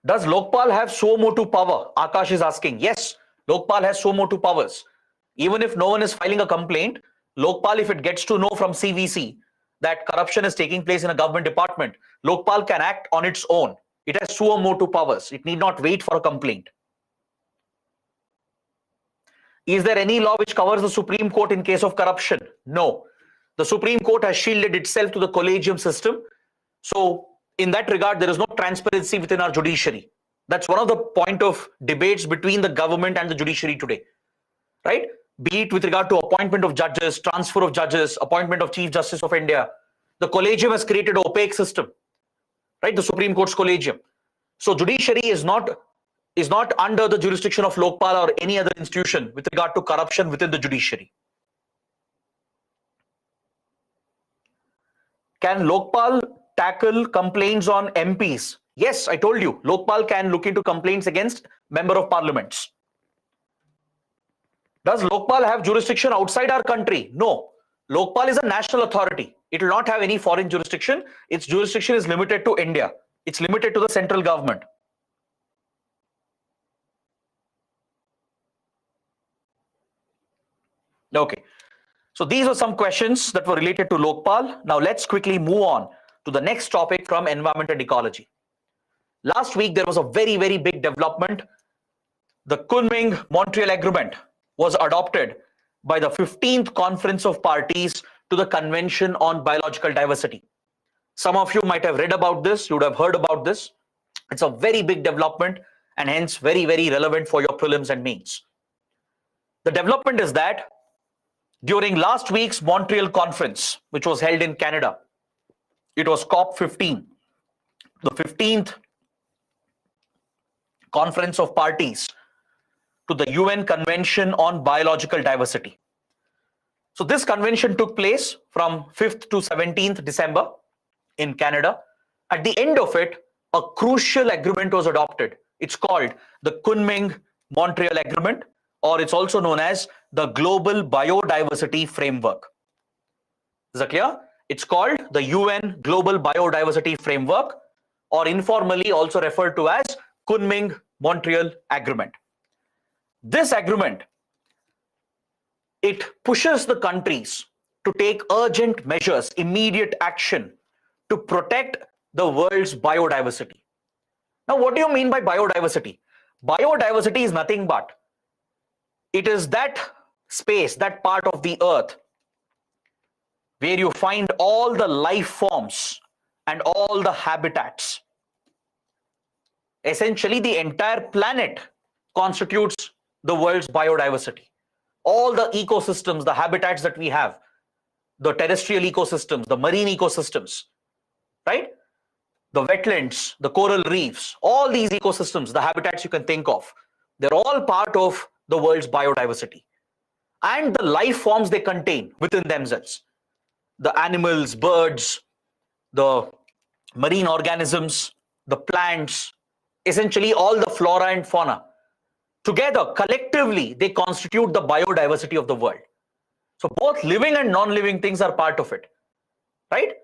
Does Lokpal have suo motu power? Akash is asking. Yes, Lokpal has suo motu powers. Even if no one is filing a complaint, Lokpal, if it gets to know from CVC that corruption is taking place in a government department, Lokpal can act on its own. It has suo motu powers. It need not wait for a complaint. Is there any law which covers the Supreme Court in case of corruption? No. The Supreme Court has shielded itself to the collegium system. So in that regard, there is no transparency within our judiciary. That's one of the point of debates between the government and the judiciary today, right? Be it with regard to appointment of judges, transfer of judges, appointment of Chief Justice of India. The collegium has created an opaque system, right? The Supreme Court's collegium. So judiciary is not under the jurisdiction of Lokpal or any other institution with regard to corruption within the judiciary. Can Lokpal tackle complaints on MPs? Yes, I told you, Lokpal can look into complaints against member of parliaments. Does Lokpal have jurisdiction outside our country? No. Lokpal is a national authority. It will not have any foreign jurisdiction. Its jurisdiction is limited to India. It's limited to the central government. Okay. So these are some questions that were related to Lokpal. Now let's quickly move on to the next topic from environment and ecology. Last week, there was a very, very big development. The Kunming-Montreal Agreement was adopted by the 15th Conference of Parties to the Convention on Biological Diversity. Some of you might have read about this, you would have heard about this. It's a very big development and hence very, very relevant for your prelims and mains. The development is that during last week's Montreal Conference, which was held in Canada, it was COP15, the 15th Conference of Parties to the UN Convention on Biological Diversity. So this convention took place from 5th to 17th December in Canada. At the end of it, a crucial agreement was adopted. It's called the Kunming-Montreal Agreement, or it's also known as the Global Biodiversity Framework. Is that clear? It's called the UN Global Biodiversity Framework, or informally also referred to as Kunming-Montreal Agreement. This agreement, it pushes the countries to take urgent measures, immediate action to protect the world's biodiversity. Now, what do you mean by biodiversity? Biodiversity is nothing but, it is that space, that part of the earth where you find all the life forms and all the habitats. Essentially, the entire planet constitutes the world's biodiversity. All the ecosystems, the habitats that we have, the terrestrial ecosystems, the marine ecosystems, right? The wetlands, the coral reefs, all these ecosystems, the habitats you can think of, they're all part of the world's biodiversity. And the life forms they contain within themselves. The animals, birds, the marine organisms, the plants, essentially all the flora and fauna. Together, collectively, they constitute the biodiversity of the world. So both living and non-living things are part of it, right?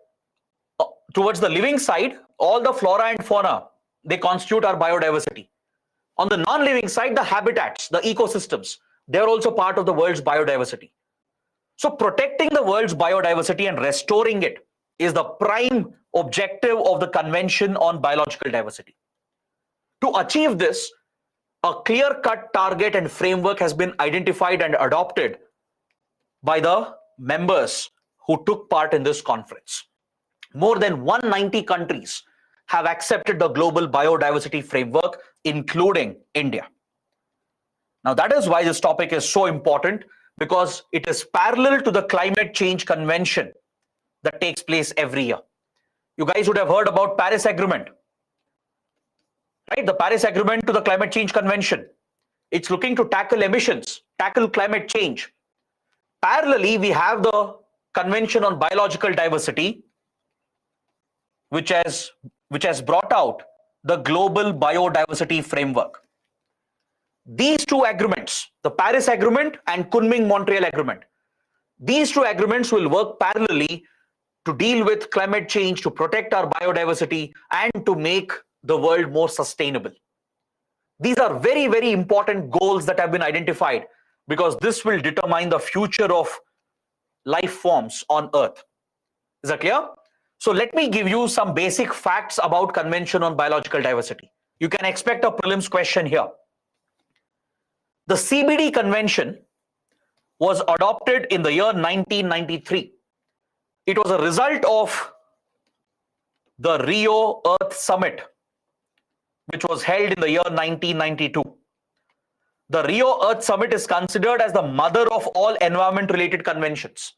Towards the living side, all the flora and fauna, they constitute our biodiversity. On the non-living side, the habitats, the ecosystems, they're also part of the world's biodiversity. So protecting the world's biodiversity and restoring it is the prime objective of the Convention on Biological Diversity. To achieve this, a clear-cut target and framework has been identified and adopted by the members who took part in this conference. More than 190 countries have accepted the Global Biodiversity Framework, including India. Now, that is why this topic is so important, because it is parallel to the Climate Change Convention that takes place every year. You guys would have heard about Paris Agreement, right? The Paris Agreement to the Climate Change Convention. It's looking to tackle emissions, tackle climate change. Parallelly, we have the Convention on Biological Diversity, which has brought out the Global Biodiversity Framework. These two agreements, the Paris Agreement and Kunming-Montreal Agreement, these two agreements will work parallelly to deal with climate change, to protect our biodiversity, and to make the world more sustainable. These are very, very important goals that have been identified, because this will determine the future of life forms on Earth. Is that clear? So let me give you some basic facts about Convention on Biological Diversity. You can expect a prelims question here. The CBD Convention was adopted in the year 1993. It was a result of the Rio Earth Summit, which was held in the year 1992. The Rio Earth Summit is considered as the mother of all environment-related conventions.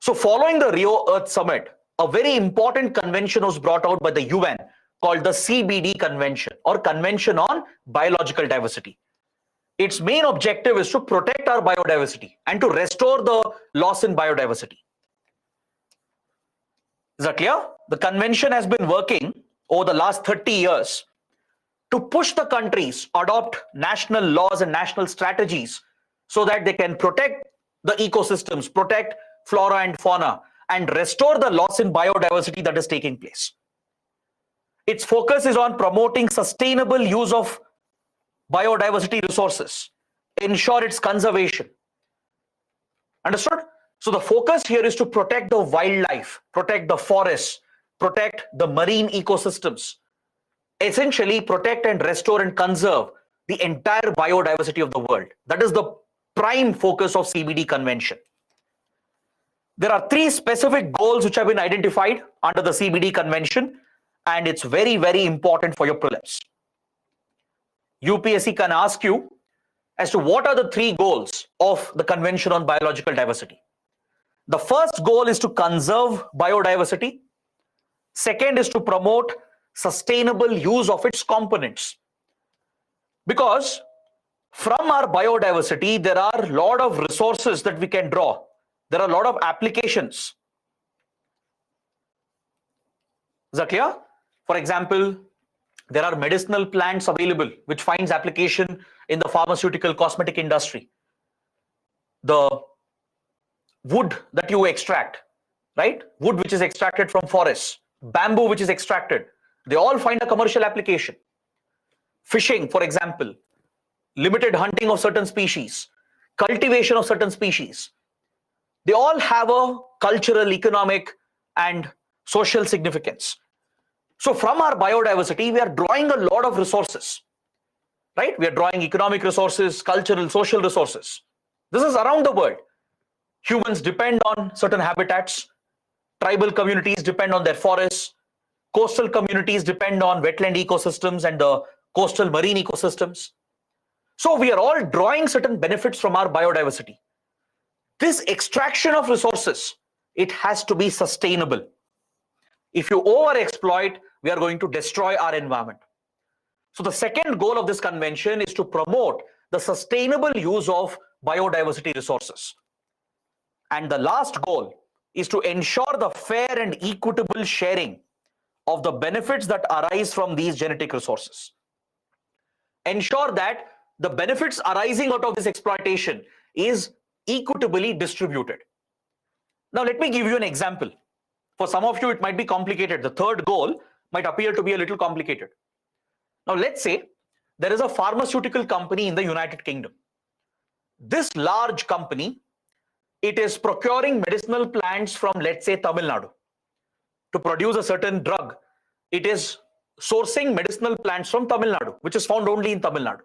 So following the Rio Earth Summit, a very important convention was brought out by the UN called the CBD Convention, or Convention on Biological Diversity. Its main objective is to protect our biodiversity and to restore the loss in biodiversity. Is that clear? The convention has been working over the last 30 years to push the countries adopt national laws and national strategies so that they can protect the ecosystems, protect flora and fauna, and restore the loss in biodiversity that is taking place. Its focus is on promoting sustainable use of biodiversity resources, ensure its conservation. Understood? So the focus here is to protect the wildlife, protect the forests, protect the marine ecosystems, essentially protect and restore and conserve the entire biodiversity of the world. That is the prime focus of CBD Convention. There are 3 specific goals which have been identified under the CBD Convention, and it's very, very important for your prelims. UPSC can ask you as to what are the 3 goals of the Convention on Biological Diversity. The first goal is to conserve biodiversity. Second is to promote sustainable use of its components. Because from our biodiversity, there are a lot of resources that we can draw. There are a lot of applications. Is that clear? For example, there are medicinal plants available which finds application in the pharmaceutical cosmetic industry. The wood that you extract, right? Wood which is extracted from forests, bamboo which is extracted, they all find a commercial application. Fishing, for example, limited hunting of certain species, cultivation of certain species, they all have a cultural, economic, and social significance. So from our biodiversity, we are drawing a lot of resources, right? We are drawing economic resources, cultural, social resources. This is around the world. Humans depend on certain habitats. Tribal communities depend on their forests. Coastal communities depend on wetland ecosystems and the coastal marine ecosystems. So we are all drawing certain benefits from our biodiversity. This extraction of resources, it has to be sustainable. If you overexploit, we are going to destroy our environment. So the second goal of this convention is to promote the sustainable use of biodiversity resources. And the last goal is to ensure the fair and equitable sharing of the benefits that arise from these genetic resources. Ensure that the benefits arising out of this exploitation is equitably distributed. Now let me give you an example. For some of you, it might be complicated. The third goal might appear to be a little complicated. Now let's say there is a pharmaceutical company in the United Kingdom. This large company it is procuring medicinal plants from, let's say, Tamil Nadu to produce a certain drug. It is sourcing medicinal plants from Tamil Nadu, which is found only in Tamil Nadu.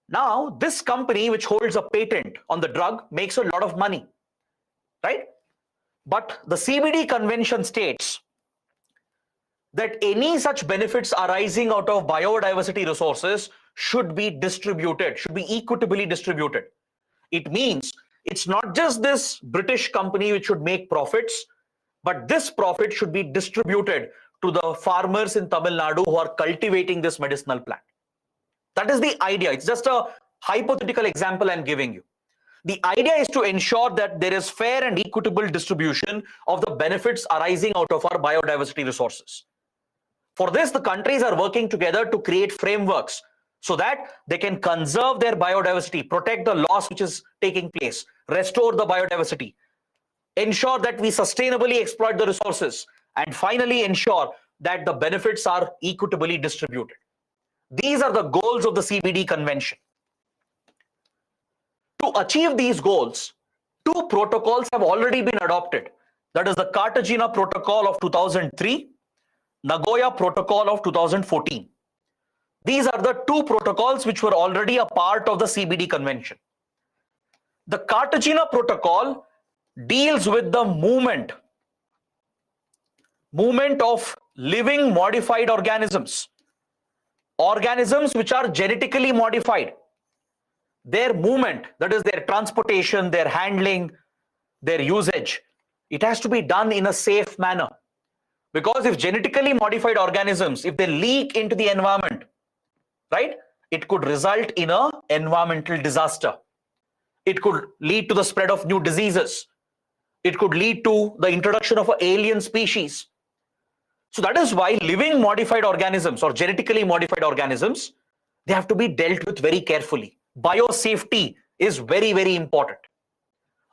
Now, this company which holds a patent on the drug makes a lot of money, right? But the CBD convention states that any such benefits arising out of biodiversity resources should be distributed, should be equitably distributed. It means it's not just this British company which should make profits, but this profit should be distributed to the farmers in Tamil Nadu who are cultivating this medicinal plant. That is the idea. It's just a hypothetical example I'm giving you. The idea is to ensure that there is fair and equitable distribution of the benefits arising out of our biodiversity resources. For this, the countries are working together to create frameworks so that they can conserve their biodiversity, protect the loss which is taking place, restore the biodiversity, ensure that we sustainably exploit the resources, and finally ensure that the benefits are equitably distributed. These are the goals of the CBD Convention. To achieve these goals, two protocols have already been adopted. That is the Cartagena Protocol of 2003, Nagoya Protocol of 2014. These are the two protocols which were already a part of the CBD Convention. The Cartagena Protocol deals with the movement of living modified organisms which are genetically modified. Their movement, that is their transportation, their handling, their usage, it has to be done in a safe manner. Because if genetically modified organisms, if they leak into the environment, right, it could result in an environmental disaster. It could lead to the spread of new diseases. It could lead to the introduction of an alien species. So that is why living modified organisms or genetically modified organisms, they have to be dealt with very carefully. Biosafety is very, very important.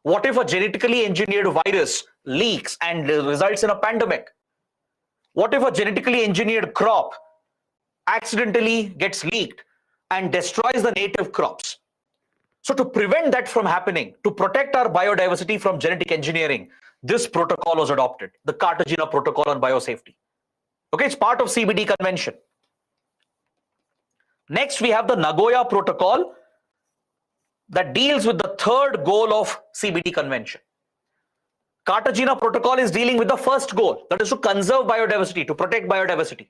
What if a genetically engineered virus leaks and results in a pandemic? What if a genetically engineered crop accidentally gets leaked and destroys the native crops? So to prevent that from happening, to protect our biodiversity from genetic engineering, this protocol was adopted, the Cartagena Protocol on Biosafety. Okay, it's part of CBD Convention. Next, we have the Nagoya Protocol that deals with the third goal of CBD Convention. Cartagena Protocol is dealing with the first goal, that is to conserve biodiversity, to protect biodiversity.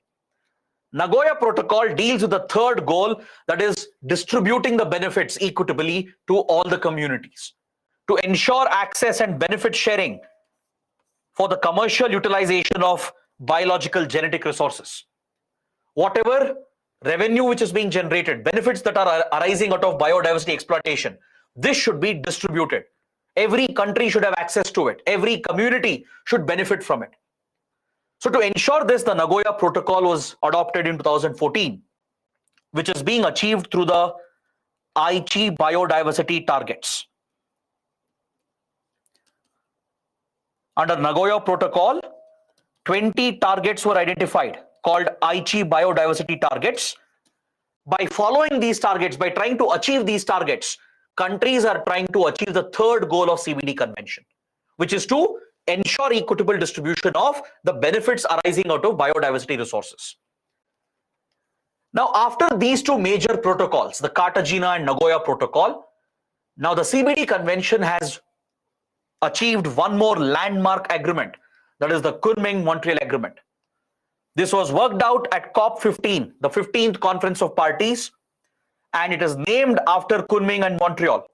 Nagoya Protocol deals with the third goal, that is distributing the benefits equitably to all the communities, to ensure access and benefit sharing for the commercial utilization of biological genetic resources. Whatever revenue which is being generated, benefits that are arising out of biodiversity exploitation, this should be distributed. Every country should have access to it. Every community should benefit from it. So to ensure this, the Nagoya Protocol was adopted in 2014, which is being achieved through the Aichi biodiversity targets. Under Nagoya Protocol, 20 targets were identified called Aichi biodiversity targets. By following these targets, by trying to achieve these targets, countries are trying to achieve the third goal of CBD Convention, which is to ensure equitable distribution of the benefits arising out of biodiversity resources. Now, after these two major protocols, the Cartagena and Nagoya Protocol, now the CBD Convention has achieved one more landmark agreement, that is the Kunming-Montreal Agreement. This was worked out at COP15, the 15th Conference of Parties, and it is named after Kunming and Montreal.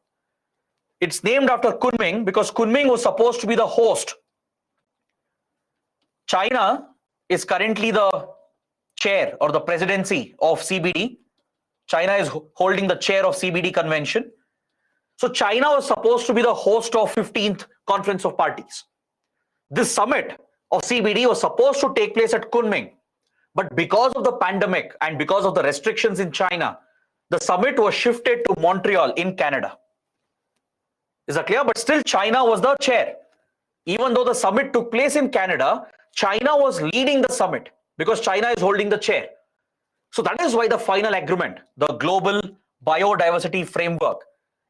It's named after Kunming because Kunming was supposed to be the host. China is currently the chair or the presidency of CBD. China is holding the chair of CBD Convention. So China was supposed to be the host of 15th Conference of Parties. This summit of CBD was supposed to take place at Kunming, but because of the pandemic and because of the restrictions in China, the summit was shifted to Montreal in Canada. Is that clear? But still China was the chair. Even though the summit took place in Canada, China was leading the summit because China is holding the chair. So that is why the final agreement, the Global Biodiversity Framework,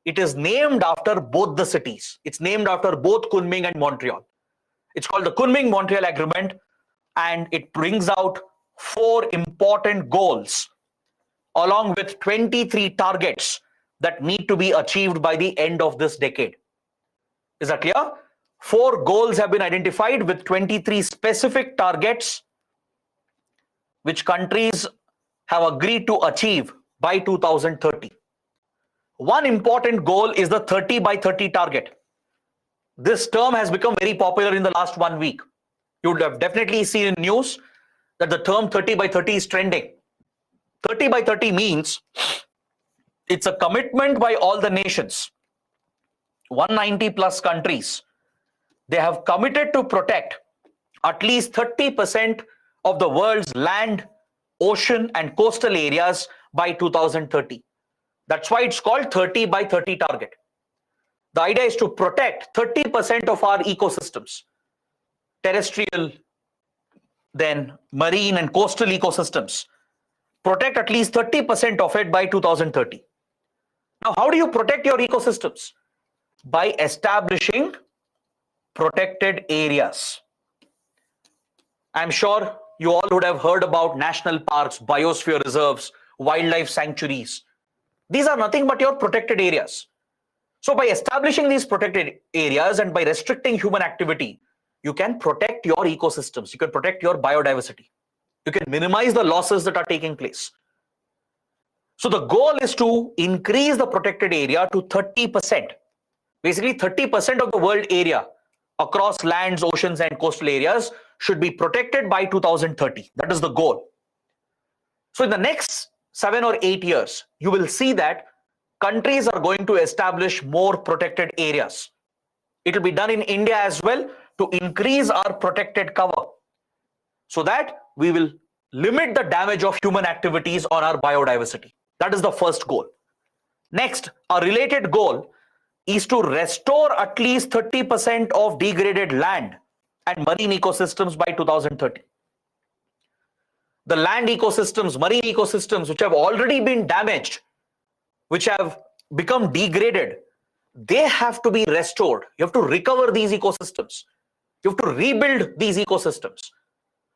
it is named after both the cities. It's named after both Kunming and Montreal. It's called the Kunming-Montreal Agreement, and it brings out 4 important goals along with 23 targets that need to be achieved by the end of this decade. Is that clear? 4 goals have been identified with 23 specific targets which countries have agreed to achieve by 2030. One important goal is the 30 by 30 target. This term has become very popular in the last 1 week. You would have definitely seen in news that the term 30 by 30 is trending. 30 by 30 means it's a commitment by all the nations, 190 plus countries. They have committed to protect at least 30% of the world's land, ocean, and coastal areas by 2030. That's why it's called 30 by 30 target. The idea is to protect 30% of our ecosystems, terrestrial, then marine and coastal ecosystems. Protect at least 30% of it by 2030. Now, how do you protect your ecosystems? By establishing protected areas. I'm sure you all would have heard about national parks, biosphere reserves, wildlife sanctuaries. These are nothing but your protected areas. So by establishing these protected areas and by restricting human activity, you can protect your ecosystems. You can protect your biodiversity. You can minimize the losses that are taking place. So the goal is to increase the protected area to 30%. Basically, 30% of the world area across lands, oceans, and coastal areas should be protected by 2030. That is the goal. So in the next 7 or 8 years, you will see that countries are going to establish more protected areas. It will be done in India as well to increase our protected cover so that we will limit the damage of human activities on our biodiversity. That is the first goal. Next, a related goal is to restore at least 30% of degraded land and marine ecosystems by 2030. The land ecosystems, marine ecosystems which have already been damaged, which have become degraded, they have to be restored. You have to recover these ecosystems. You have to rebuild these ecosystems.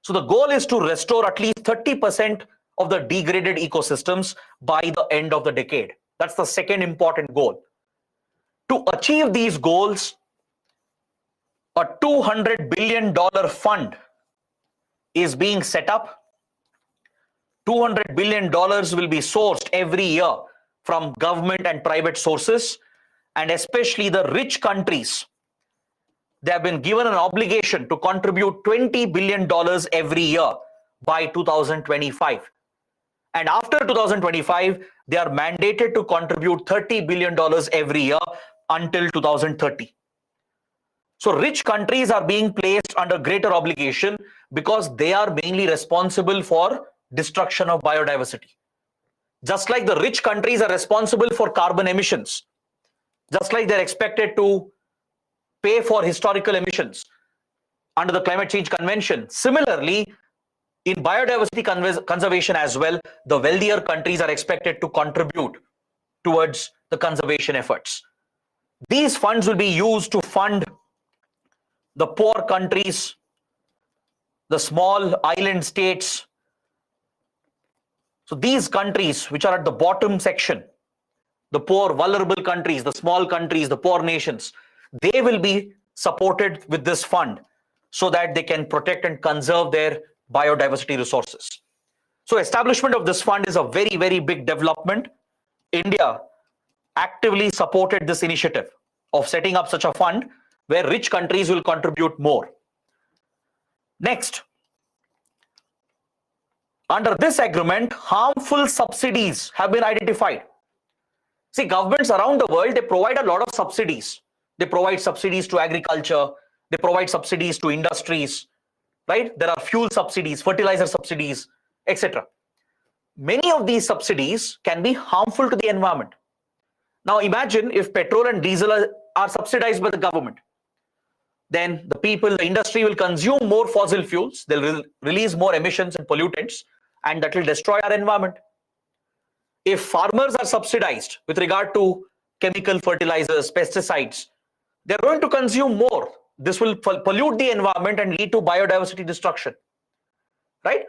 So the goal is to restore at least 30% of the degraded ecosystems by the end of the decade. That's the second important goal. To achieve these goals, a $200 billion fund is being set up. $200 billion will be sourced every year from government and private sources, and especially the rich countries. They have been given an obligation to contribute $20 billion every year by 2025. And after 2025, they are mandated to contribute $30 billion every year until 2030. So rich countries are being placed under greater obligation because they are mainly responsible for destruction of biodiversity. Just like the rich countries are responsible for carbon emissions, just like they're expected to pay for historical emissions under the Climate Change Convention. Similarly, in biodiversity conservation as well, the wealthier countries are expected to contribute towards the conservation efforts. These funds will be used to fund the poor countries, the small island states. So these countries which are at the bottom section, the poor, vulnerable countries, the small countries, the poor nations, they will be supported with this fund so that they can protect and conserve their biodiversity resources. So establishment of this fund is a very, very big development. India actively supported this initiative of setting up such a fund where rich countries will contribute more. Next, under this agreement, harmful subsidies have been identified. See, governments around the world, they provide a lot of subsidies. They provide subsidies to agriculture, they provide subsidies to industries, right? There are fuel subsidies, fertilizer subsidies, etc. Many of these subsidies can be harmful to the environment. Now imagine if petrol and diesel are subsidized by the government. Then the people, the industry will consume more fossil fuels, they'll release more emissions and pollutants, and that will destroy our environment. If farmers are subsidized with regard to chemical fertilizers, pesticides. They're going to consume more. This will pollute the environment and lead to biodiversity destruction, right?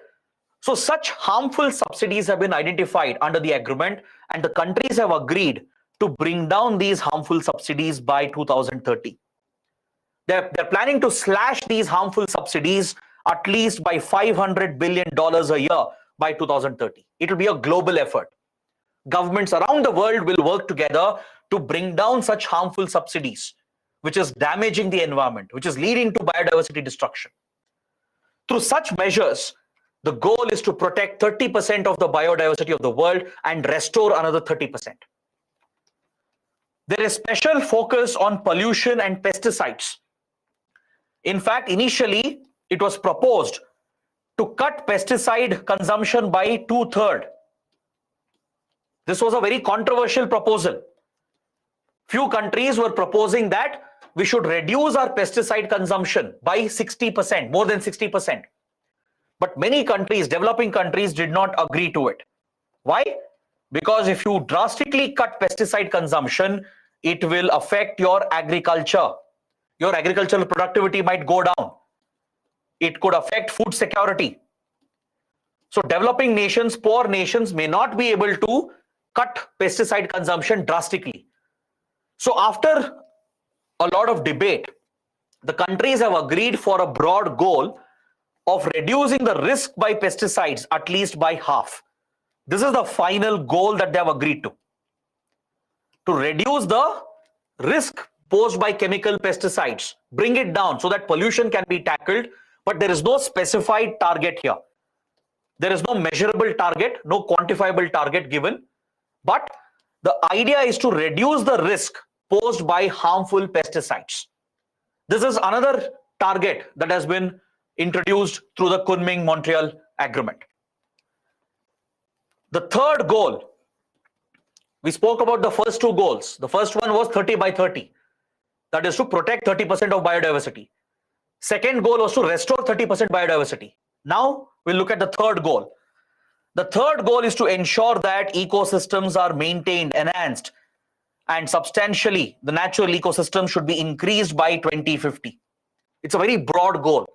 So such harmful subsidies have been identified under the agreement, and the countries have agreed to bring down these harmful subsidies by 2030. They're planning to slash these harmful subsidies at least by $500 billion a year by 2030. It will be a global effort. Governments around the world will work together to bring down such harmful subsidies, which is damaging the environment, which is leading to biodiversity destruction. Through such measures, the goal is to protect 30% of the biodiversity of the world and restore another 30%. There is special focus on pollution and pesticides. In fact, initially, it was proposed to cut pesticide consumption by 2/3. This was a very controversial proposal. Few countries were proposing that we should reduce our pesticide consumption by 60%, more than 60%. But many countries, developing countries, did not agree to it. Why? Because if you drastically cut pesticide consumption, it will affect your agriculture. Your agricultural productivity might go down. It could affect food security. So developing nations, poor nations may not be able to cut pesticide consumption drastically. So after a lot of debate, the countries have agreed for a broad goal of reducing the risk by pesticides at least by half. This is the final goal that they have agreed to reduce the risk posed by chemical pesticides, bring it down so that pollution can be tackled, but there is no specified target here. There is no measurable target, no quantifiable target given, but the idea is to reduce the risk posed by harmful pesticides. This is another target that has been introduced through the Kunming-Montreal Agreement. The third goal, we spoke about the first two goals. The first one was 30 by 30. That is to protect 30% of biodiversity. Second goal was to restore 30% biodiversity. Now we'll look at the third goal. The third goal is to ensure that ecosystems are maintained, enhanced, and substantially the natural ecosystem should be increased by 2050. It's a very broad goal.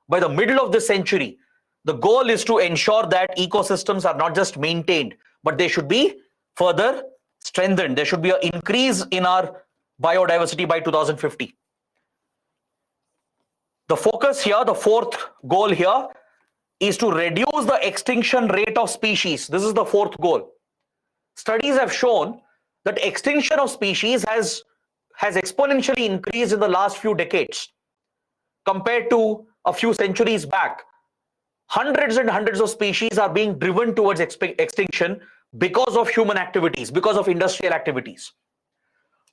By the middle of this century, the goal is to ensure that ecosystems are not just maintained, but they should be further strengthened. There should be an increase in our biodiversity by 2050. The focus here, the fourth goal here, is to reduce the extinction rate of species. This is the fourth goal. Studies have shown that extinction of species has exponentially increased in the last few decades compared to a few centuries back. Hundreds and hundreds of species are being driven towards extinction because of human activities, because of industrial activities.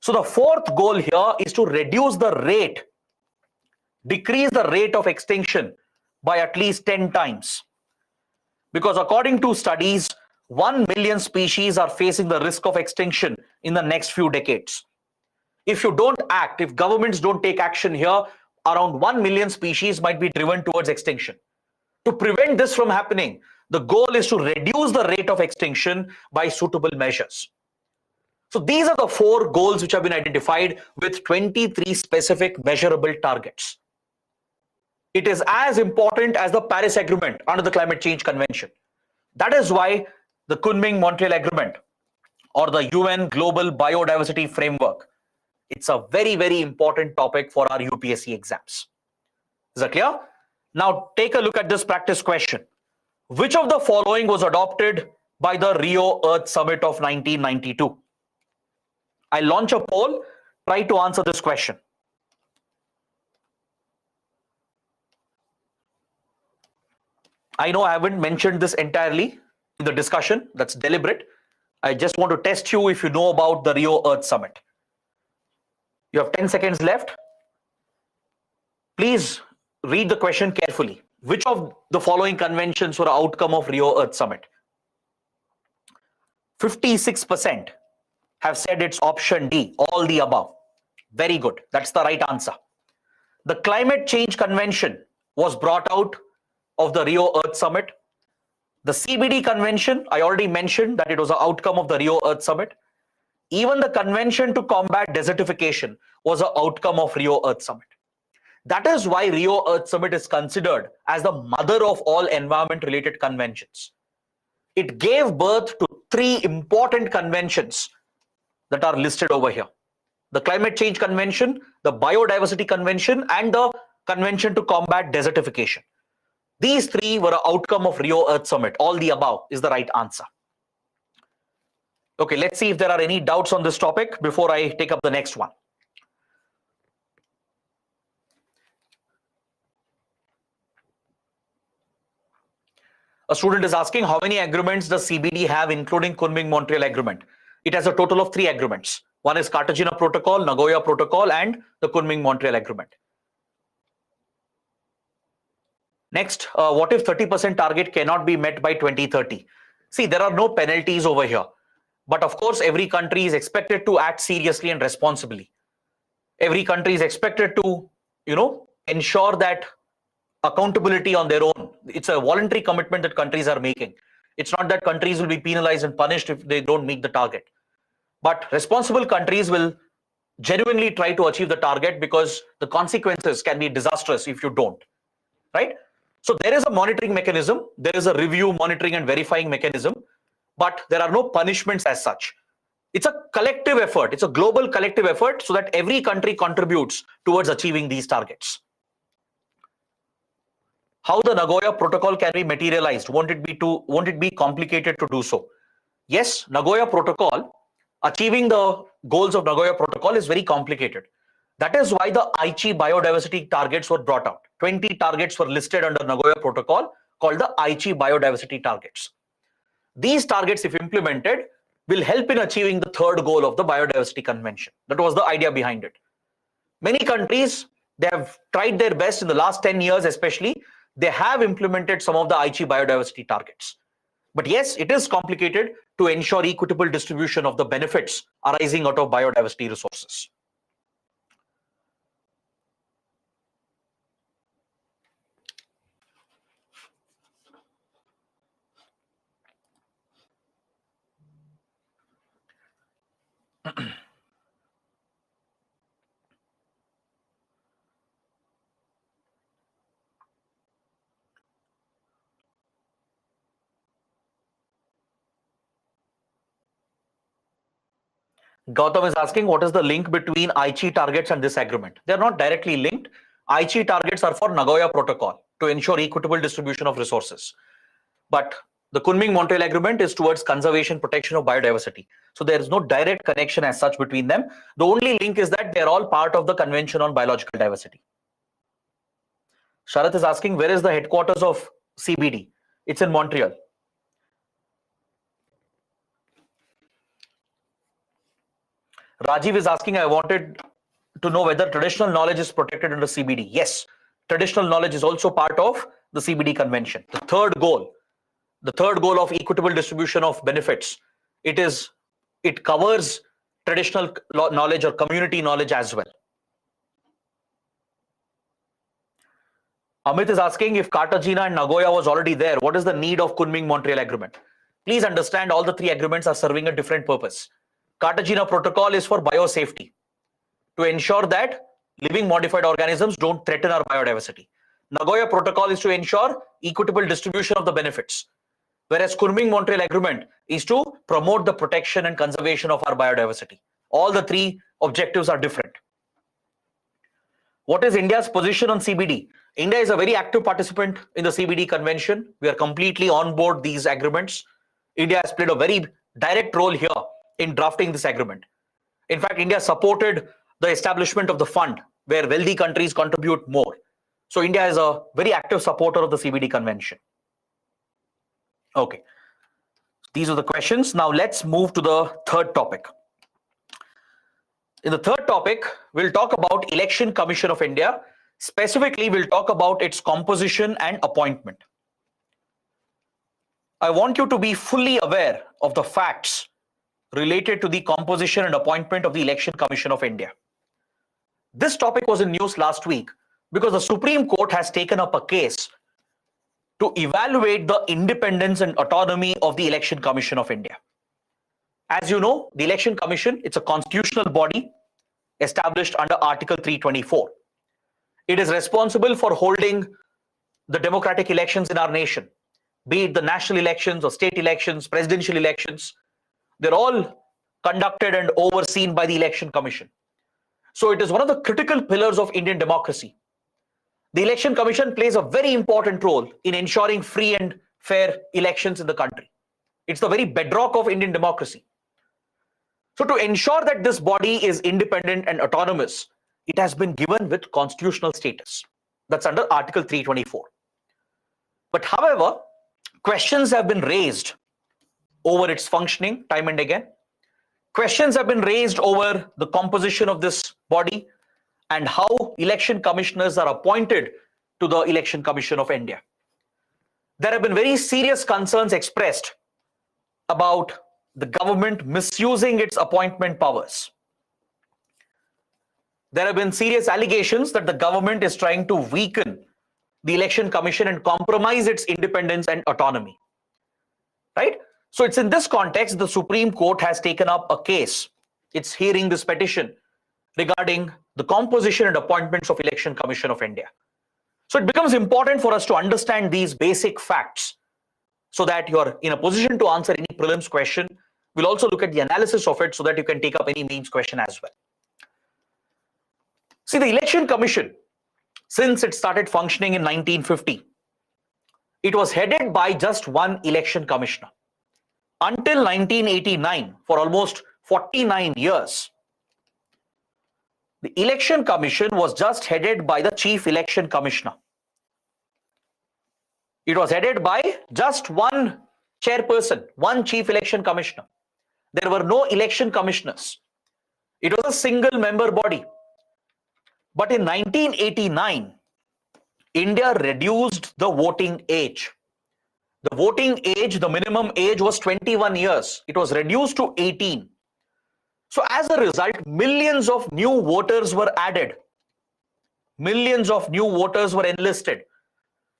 So the fourth goal here is to reduce the rate, decrease the rate of extinction by at least 10 times. Because according to studies, 1 million species are facing the risk of extinction in the next few decades. If you don't act, if governments don't take action here, around 1 million species might be driven towards extinction. To prevent this from happening, the goal is to reduce the rate of extinction by suitable measures. So these are the four goals which have been identified with 23 specific measurable targets. It is as important as the Paris Agreement under the Climate Change Convention. That is why the Kunming-Montreal Agreement or the UN Global Biodiversity Framework, it's a very, very important topic for our UPSC exams. Is that clear? Now take a look at this practice question. Which of the following was adopted by the Rio Earth Summit of 1992? I launch a poll, try to answer this question. I know I haven't mentioned this entirely in the discussion, that's deliberate. I just want to test you if you know about the Rio Earth Summit. You have 10 seconds left. Please read the question carefully. Which of the following conventions were an outcome of Rio Earth Summit? 56% have said it's option D, all the above. Very good. That's the right answer. The Climate Change Convention was brought out of the Rio Earth Summit. The CBD Convention, I already mentioned that it was an outcome of the Rio Earth Summit. Even the Convention to Combat Desertification was an outcome of Rio Earth Summit. That is why Rio Earth Summit is considered as the mother of all environment-related conventions. It gave birth to three important conventions that are listed over here: the Climate Change Convention, the Biodiversity Convention, and the Convention to Combat Desertification. These three were an outcome of Rio Earth Summit. All the above is the right answer. Okay, let's see if there are any doubts on this topic before I take up the next one. A student is asking, how many agreements does CBD have, including Kunming-Montreal Agreement? It has a total of 3 agreements. One is Cartagena Protocol, Nagoya Protocol, and the Kunming-Montreal Agreement. Next, what if 30% target cannot be met by 2030? See, there are no penalties over here. But of course, every country is expected to act seriously and responsibly. Every country is expected to, ensure that accountability on their own. It's a voluntary commitment that countries are making. It's not that countries will be penalized and punished if they don't meet the target. But responsible countries will genuinely try to achieve the target, because the consequences can be disastrous if you don't, right? So there is a monitoring mechanism, there is a review, monitoring and verifying mechanism, but there are no punishments as such. It's a collective effort. It's a global collective effort so that every country contributes towards achieving these targets. How the Nagoya Protocol can be materialized? Won't it be complicated to do so? Yes, Nagoya Protocol, achieving the goals of Nagoya Protocol is very complicated. That is why the Aichi biodiversity targets were brought out. 20 targets were listed under Nagoya Protocol called the Aichi biodiversity targets. These targets, if implemented, will help in achieving the third goal of the Biodiversity Convention. That was the idea behind it. Many countries, they have tried their best in the last 10 years especially. They have implemented some of the Aichi biodiversity targets. But yes, it is complicated to ensure equitable distribution of the benefits arising out of biodiversity resources. Gautam is asking, what is the link between Aichi targets and this agreement? They are not directly linked. Aichi targets are for Nagoya Protocol to ensure equitable distribution of resources. But the Kunming-Montreal Agreement is towards conservation, protection of biodiversity. So there is no direct connection as such between them. The only link is that they are all part of the Convention on Biological Diversity. Sharath is asking, where is the headquarters of CBD? It's in Montreal. Rajiv is asking, I wanted to know whether traditional knowledge is protected under CBD. Yes, traditional knowledge is also part of the CBD Convention. The third goal of equitable distribution of benefits, it covers traditional knowledge or community knowledge as well. Amit is asking, if Cartagena and Nagoya was already there, what is the need of Kunming-Montreal Agreement? Please understand, all the 3 agreements are serving a different purpose. Cartagena Protocol is for biosafety, to ensure that living modified organisms don't threaten our biodiversity. Nagoya Protocol is to ensure equitable distribution of the benefits, whereas Kunming-Montreal Agreement is to promote the protection and conservation of our biodiversity. All the 3 objectives are different. What is India's position on CBD? India is a very active participant in the CBD Convention. We are completely on board these agreements. India has played a very direct role here in drafting this agreement. In fact, India supported the establishment of the fund where wealthy countries contribute more. So India is a very active supporter of the CBD Convention. Okay, these are the questions. Now let's move to the third topic. In the third topic, we'll talk about Election Commission of India. Specifically, we'll talk about its composition and appointment. I want you to be fully aware of the facts related to the composition and appointment of the Election Commission of India. This topic was in news last week because the Supreme Court has taken up a case to evaluate the independence and autonomy of the Election Commission of India. As you know, the Election Commission, it's a constitutional body established under Article 324. It is responsible for holding the democratic elections in our nation, be it the national elections or state elections, presidential elections. They're all conducted and overseen by the Election Commission. So it is one of the critical pillars of Indian democracy. The Election Commission plays a very important role in ensuring free and fair elections in the country. It's the very bedrock of Indian democracy. So to ensure that this body is independent and autonomous, it has been given with constitutional status. That's under Article 324. But however, questions have been raised over its functioning time and again. Questions have been raised over the composition of this body and how election commissioners are appointed to the Election Commission of India. There have been very serious concerns expressed about the government misusing its appointment powers. There have been serious allegations that the government is trying to weaken the Election Commission and compromise its independence and autonomy. Right? So it's in this context the Supreme Court has taken up a case. It's hearing this petition regarding the composition and appointments of Election Commission of India. So it becomes important for us to understand these basic facts so that you're in a position to answer any prelims question. We'll also look at the analysis of it so that you can take up any mains question as well. See, the Election Commission, since it started functioning in 1950, it was headed by just one election commissioner. Until 1989, for almost 49 years, the Election Commission was just headed by the Chief Election Commissioner. It was headed by just one chairperson, one Chief Election Commissioner. There were no election commissioners. It was a single member body. But in 1989, India reduced the voting age. The voting age, the minimum age was 21 years. It was reduced to 18. So as a result, millions of new voters were added. Millions of new voters were enlisted.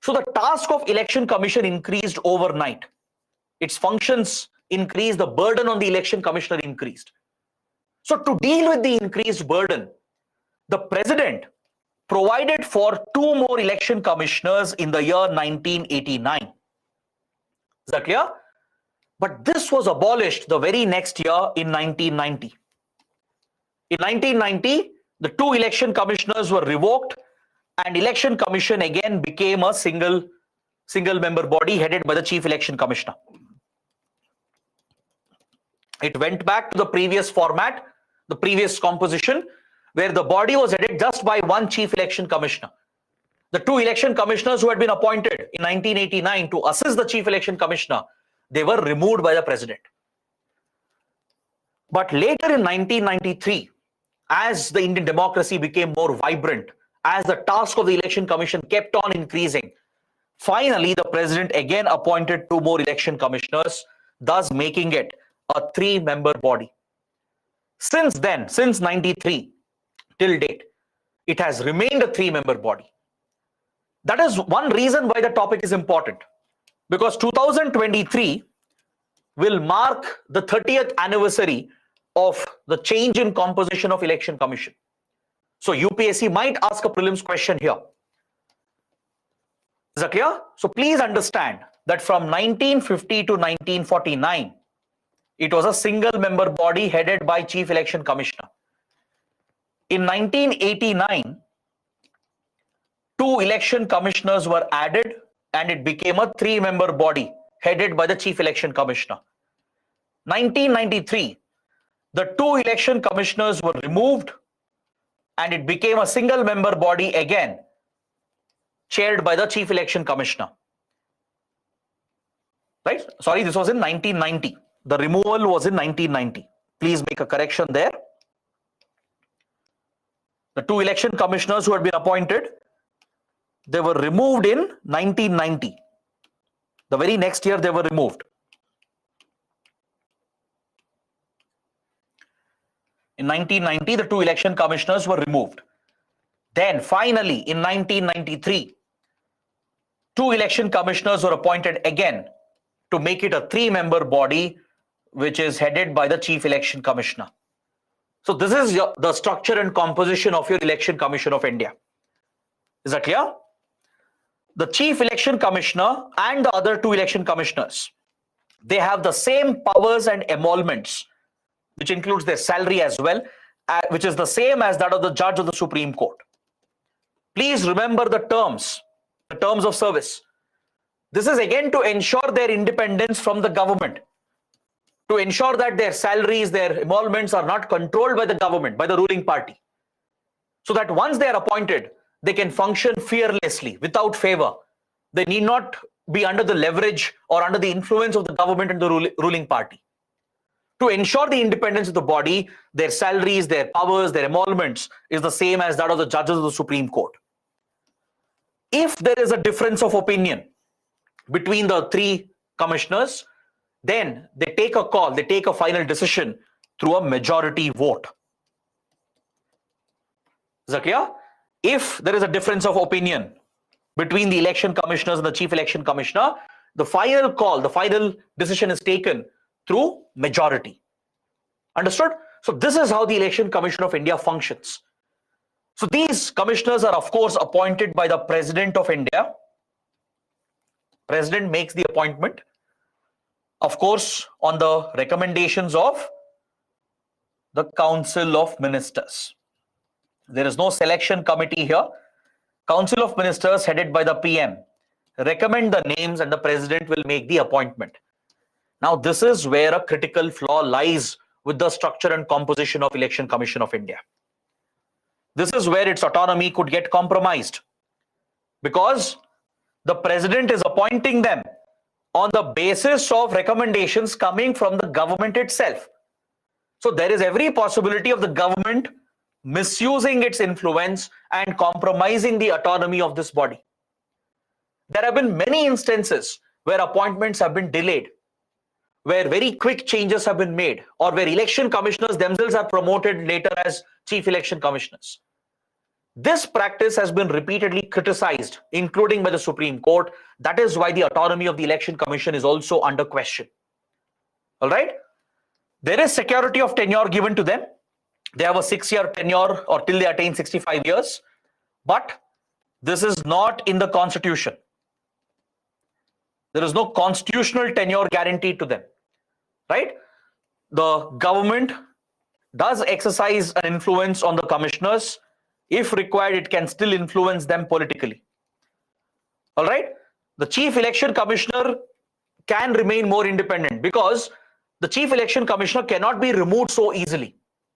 So the task of Election Commission increased overnight. Its functions increased, the burden on the Election Commissioner increased. So to deal with the increased burden, the President provided for 2 more election commissioners in the year 1989. Is that clear? But this was abolished the very next year in 1990. In 1990, the 2 election commissioners were revoked and Election Commission again became a single member body headed by the Chief Election Commissioner. It went back to the previous format, the previous composition, where the body was headed just by one Chief Election Commissioner. The 2 election commissioners who had been appointed in 1989 to assist the Chief Election Commissioner, they were removed by the President. But later in 1993, as the Indian democracy became more vibrant, as the task of the Election Commission kept on increasing, finally the President again appointed 2 more election commissioners, thus making it a 3-member body. Since then, since 93 till date, it has remained a 3-member body. That is one reason why the topic is important, because 2023 will mark the 30th anniversary of the change in composition of Election Commission. So UPSC might ask a prelims question here. Is that clear? So please understand that from 1950 to 1949, it was a single member body headed by Chief Election Commissioner. In 1989, 2 election commissioners were added and it became a 3-member body headed by the Chief Election Commissioner. 1993, the 2 election commissioners were removed and it became a single member body again, chaired by the Chief Election Commissioner. Right? Sorry, this was in 1990. The removal was in 1990. Please make a correction there. The 2 election commissioners who had been appointed, they were removed in 1990. The very next year they were removed. In 1990, the 2 election commissioners were removed. Then finally, in 1993, 2 election commissioners were appointed again to make it a 3-member body which is headed by the Chief Election Commissioner. So this is the structure and composition of your Election Commission of India. Is that clear? The Chief Election Commissioner and the other two election commissioners, they have the same powers and emoluments, which includes their salary as well, which is the same as that of the judge of the Supreme Court. Please remember the terms of service. This is again to ensure their independence from the government, to ensure that their salaries, their emoluments are not controlled by the government, by the ruling party, so that once they are appointed, they can function fearlessly, without favor. They need not be under the leverage or under the influence of the government and the ruling party. To ensure the independence of the body, their salaries, their powers, their emoluments is the same as that of the judges of the Supreme Court. If there is a difference of opinion between the three commissioners, then they take a call, they take a final decision through a majority vote. Is that clear? If there is a difference of opinion between the election commissioners and the chief election commissioner, the final call, the final decision is taken through majority. Understood? So this is how the Election Commission of India functions. So these commissioners are of course appointed by the President of India. President makes the appointment, of course, on the recommendations of the Council of Ministers. There is no selection committee here. Council of Ministers headed by the PM recommend the names and the President will make the appointment. Now this is where a critical flaw lies with the structure and composition of Election Commission of India. This is where its autonomy could get compromised, because the President is appointing them on the basis of recommendations coming from the government itself. So there is every possibility of the government misusing its influence and compromising the autonomy of this body. There have been many instances where appointments have been delayed, where very quick changes have been made, or where election commissioners themselves are promoted later as chief election commissioners. This practice has been repeatedly criticized, including by the Supreme Court. That is why the autonomy of the Election Commission is also under question. All right? There is security of tenure given to them. They have a 6-year tenure or till they attain 65 years. But this is not in the Constitution. There is no constitutional tenure guaranteed to them. Right? The government does exercise an influence on the commissioners. If required, it can still influence them politically. All right? The chief election commissioner can remain more independent, because the chief election commissioner cannot be removed so easily.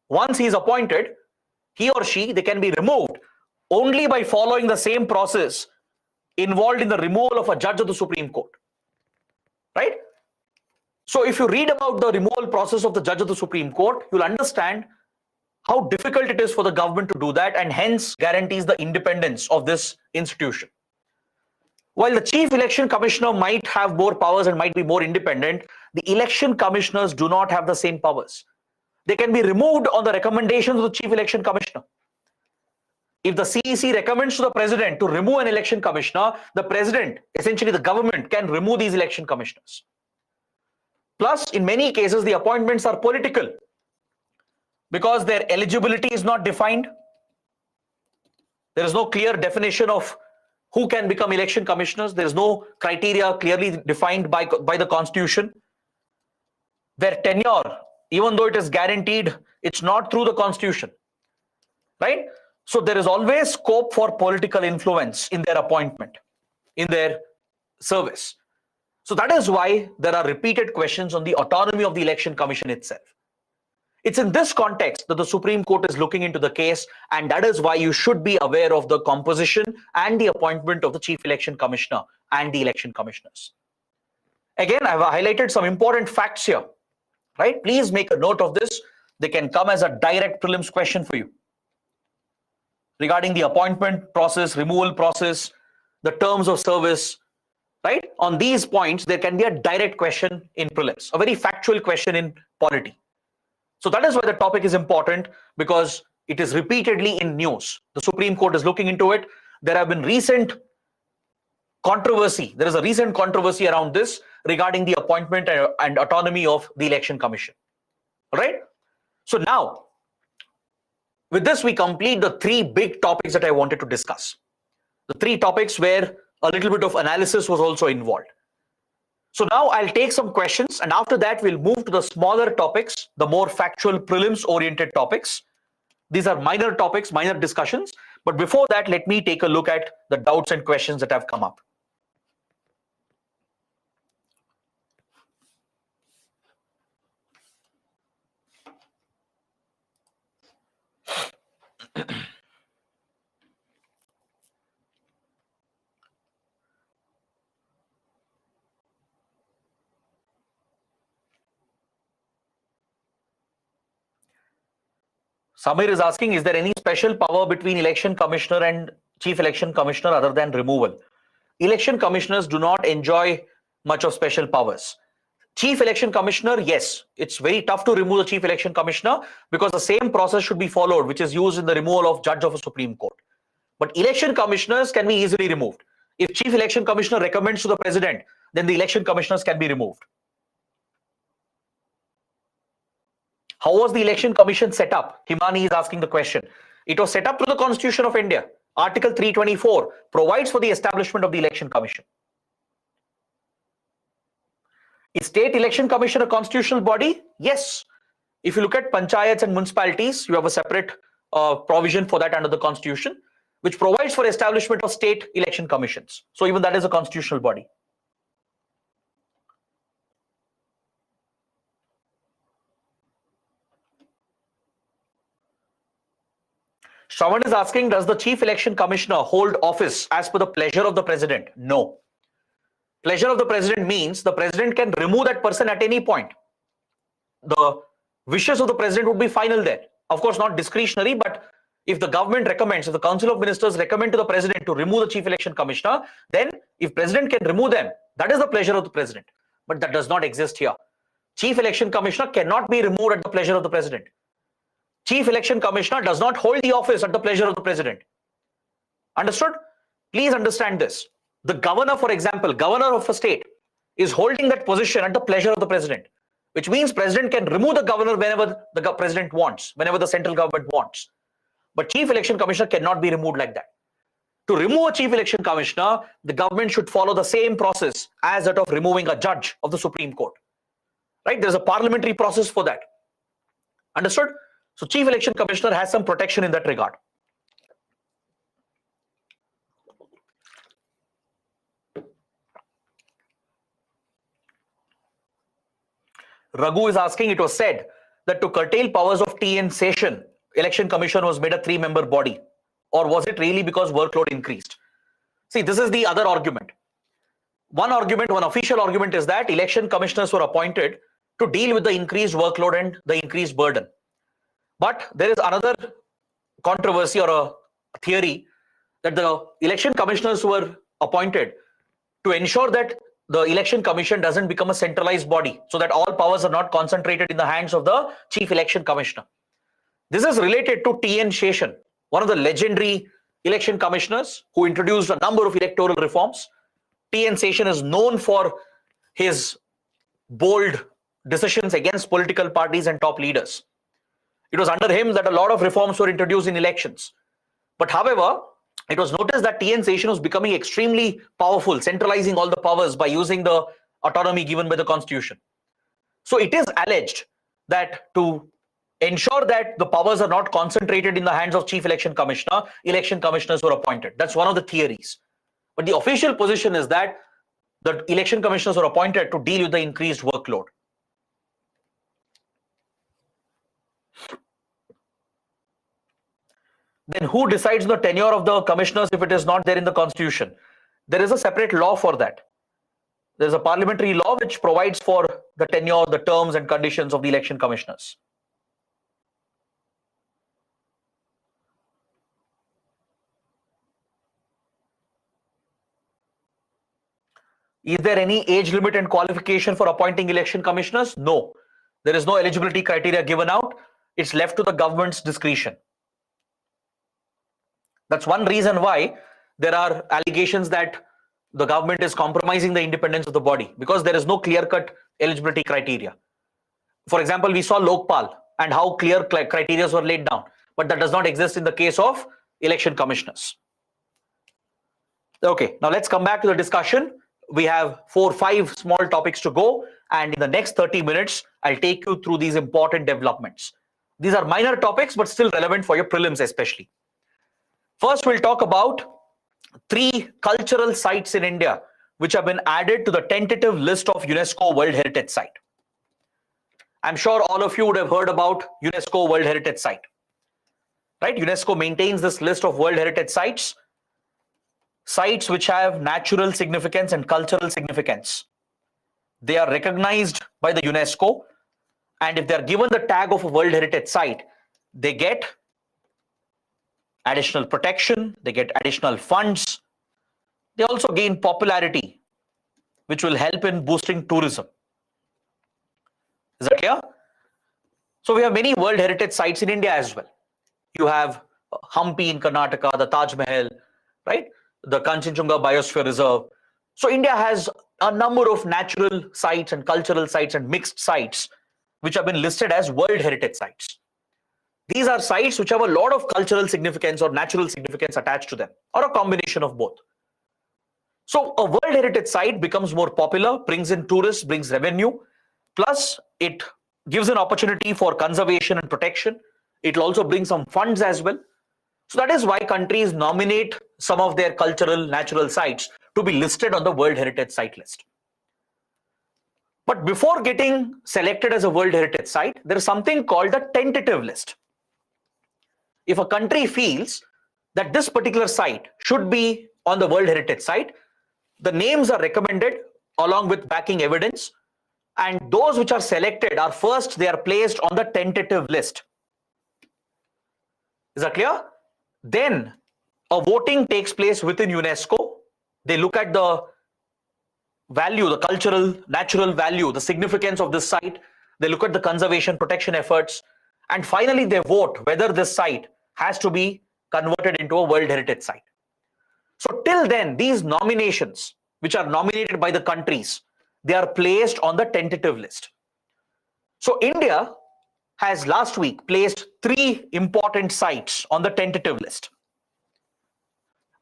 Once he is appointed, he or she, they can be removed only by following the same process involved in the removal of a judge of the Supreme Court. Right? So if you read about the removal process of the judge of the Supreme Court, you'll understand how difficult it is for the government to do that, and hence guarantees the independence of this institution. While the chief election commissioner might have more powers and might be more independent, the election commissioners do not have the same powers. They can be removed on the recommendations of the chief election commissioner. If the CEC recommends to the president to remove an election commissioner, the president, essentially the government, can remove these election commissioners. Plus, in many cases, the appointments are political, because their eligibility is not defined. There is no clear definition of who can become election commissioners. There is no criteria clearly defined by the Constitution. Their tenure, even though it is guaranteed, it's not through the Constitution. Right? So there is always scope for political influence in their appointment, in their service. So that is why there are repeated questions on the autonomy of the Election Commission itself. It's in this context that the Supreme Court is looking into the case, and that is why you should be aware of the composition and the appointment of the Chief Election Commissioner and the election commissioners. Again, I've highlighted some important facts here, right? Please make a note of this. They can come as a direct prelims question for you. Regarding the appointment process, removal process, the terms of service, right? On these points, there can be a direct question in prelims, a very factual question in polity. So that is why the topic is important, because it is repeatedly in news. The Supreme Court is looking into it. There have been recent controversy. There is a recent controversy around this regarding the appointment and autonomy of the Election Commission. All right. So now, with this, we complete the three big topics that I wanted to discuss. The three topics where a little bit of analysis was also involved. So now I'll take some questions, and after that, we'll move to the smaller topics, the more factual prelims-oriented topics. These are minor topics, minor discussions. But before that, let me take a look at the doubts and questions that have come up. Samir is asking, is there any special power between election commissioner and chief election commissioner other than removal? Election commissioners do not enjoy much of special powers. Chief election commissioner, yes, it's very tough to remove the chief election commissioner because the same process should be followed, which is used in the removal of judge of a Supreme Court. But election commissioners can be easily removed. If chief election commissioner recommends to the president, then the election commissioners can be removed. How was the election commission set up? Himani is asking the question. It was set up through the Constitution of India. Article 324 provides for the establishment of the election commission. Is state election commission a constitutional body? Yes. If you look at panchayats and municipalities, you have a separate provision for that under the constitution, which provides for establishment of state election commissions. So even that is a constitutional body. Shravan is asking, does the chief election commissioner hold office as per the pleasure of the president? No. Pleasure of the president means the president can remove that person at any point. The wishes of the president would be final there. Of course, not discretionary, but if the government recommends, if the Council of Ministers recommend to the president to remove the chief election commissioner, then if president can remove them, that is the pleasure of the president. But that does not exist here. Chief election commissioner cannot be removed at the pleasure of the president. Chief election commissioner does not hold the office at the pleasure of the president. Understood? Please understand this. The governor, for example, governor of a state is holding that position at the pleasure of the president, which means president can remove the governor whenever the president wants, whenever the central government wants. But chief election commissioner cannot be removed like that. To remove a chief election commissioner, the government should follow the same process as that of removing a judge of the Supreme Court. Right? There's a parliamentary process for that. Understood? So chief election commissioner has some protection in that regard. Raghu is asking, it was said that to curtail powers of TN Session, election commission was made a 3-member body. Or was it really because workload increased? See, this is the other argument. One argument, one official argument is that election commissioners were appointed to deal with the increased workload and the increased burden. But there is another controversy or a theory that the election commissioners were appointed to ensure that the election commission doesn't become a centralized body, so that all powers are not concentrated in the hands of the chief election commissioner. This is related to T.N. Seshan, one of the legendary election commissioners who introduced a number of electoral reforms. T.N. Seshan is known for his bold decisions against political parties and top leaders. It was under him that a lot of reforms were introduced in elections. But however, it was noticed that T.N. Seshan was becoming extremely powerful, centralizing all the powers by using the autonomy given by the constitution. So it is alleged that to ensure that the powers are not concentrated in the hands of chief election commissioner, election commissioners were appointed. That's one of the theories. But the official position is that the election commissioners were appointed to deal with the increased workload. Then who decides the tenure of the commissioners if it is not there in the constitution? There is a separate law for that. There is a parliamentary law which provides for the tenure, the terms and conditions of the election commissioners. Is there any age limit and qualification for appointing election commissioners? No. There is no eligibility criteria given out. It's left to the government's discretion. That's one reason why there are allegations that the government is compromising the independence of the body because there is no clear-cut eligibility criteria. For example, we saw Lokpal and how clear criteria were laid down, but that does not exist in the case of election commissioners. Okay, now let's come back to the discussion. We have 4-5 small topics to go, and in the next 30 minutes, I'll take you through these important developments. These are minor topics, but still relevant for your prelims especially. First, we'll talk about 3 cultural sites in India which have been added to the tentative list of UNESCO World Heritage Site. I'm sure all of you would have heard about UNESCO World Heritage Site, right? UNESCO maintains this list of World Heritage Sites, sites which have natural significance and cultural significance. They are recognized by the UNESCO, and if they are given the tag of a World Heritage Site, they get additional protection, they get additional funds, they also gain popularity, which will help in boosting tourism. Is that clear? So we have many World Heritage Sites in India as well. You have Hampi in Karnataka, the Taj Mahal, right? The Kanchenjunga Biosphere Reserve. So India has a number of natural sites and cultural sites and mixed sites which have been listed as World Heritage Sites. These are sites which have a lot of cultural significance or natural significance attached to them, or a combination of both. So a World Heritage Site becomes more popular, brings in tourists, brings revenue, plus it gives an opportunity for conservation and protection. It will also bring some funds as well. So that is why countries nominate some of their cultural natural sites to be listed on the World Heritage Site list. But before getting selected as a World Heritage Site, there is something called the tentative list. If a country feels that this particular site should be on the World Heritage Site, the names are recommended along with backing evidence, and those which are selected are first, they are placed on the tentative list. Is that clear? Then a voting takes place within UNESCO. They look at the value, the cultural, natural value, the significance of this site. They look at the conservation protection efforts, and finally they vote whether this site has to be converted into a World Heritage Site. So till then, these nominations, which are nominated by the countries, they are placed on the tentative list. So India has last week placed 3 important sites on the tentative list.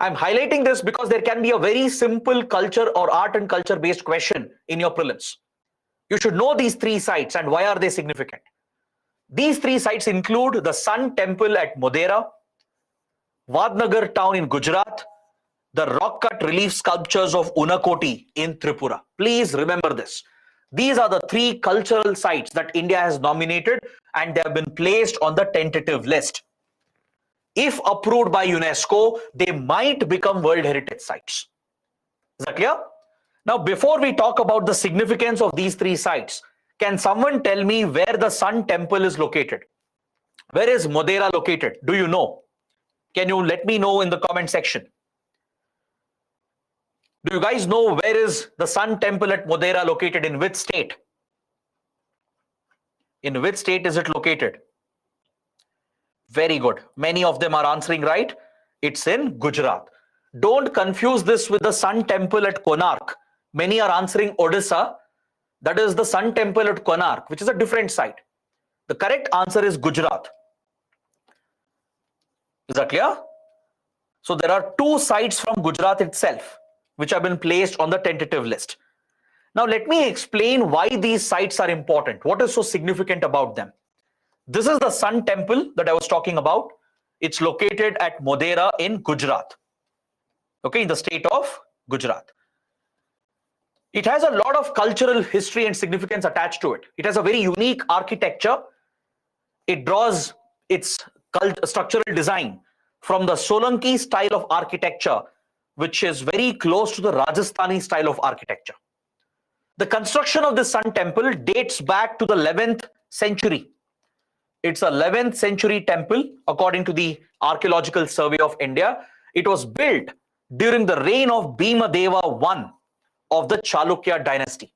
I'm highlighting this because there can be a very simple culture or art and culture based question in your prelims. You should know these 3 sites and why are they significant. These 3 sites include the Sun Temple at Modhera, Vadnagar town in Gujarat, the rock-cut relief sculptures of Unakoti in Tripura. Please remember this. These are the 3 cultural sites that India has nominated, and they have been placed on the tentative list. If approved by UNESCO, they might become World Heritage Sites. Is that clear? Now, before we talk about the significance of these 3 sites, can someone tell me where the Sun Temple is located? Where is Modhera located? Do you know? Can you let me know in the comment section? Do you guys know where is the Sun Temple at Modhera located, in which state? In which state is it located? Very good. Many of them are answering right. It's in Gujarat. Don't confuse this with the Sun Temple at Konark. Many are answering Odisha. That is the Sun Temple at Konark, which is a different site. The correct answer is Gujarat. Is that clear? So there are 2 sites from Gujarat itself which have been placed on the tentative list. Now let me explain why these sites are important. What is so significant about them? This is the Sun Temple that I was talking about. It's located at Modhera in Gujarat. Okay, in the state of Gujarat. It has a lot of cultural history and significance attached to it. It has a very unique architecture. It draws its structural design from the Solanki style of architecture, which is very close to the Rajasthani style of architecture. The construction of the Sun Temple dates back to the 11th century. It's a 11th century temple according to the Archaeological Survey of India. It was built during the reign of Bhimadeva I of the Chalukya dynasty.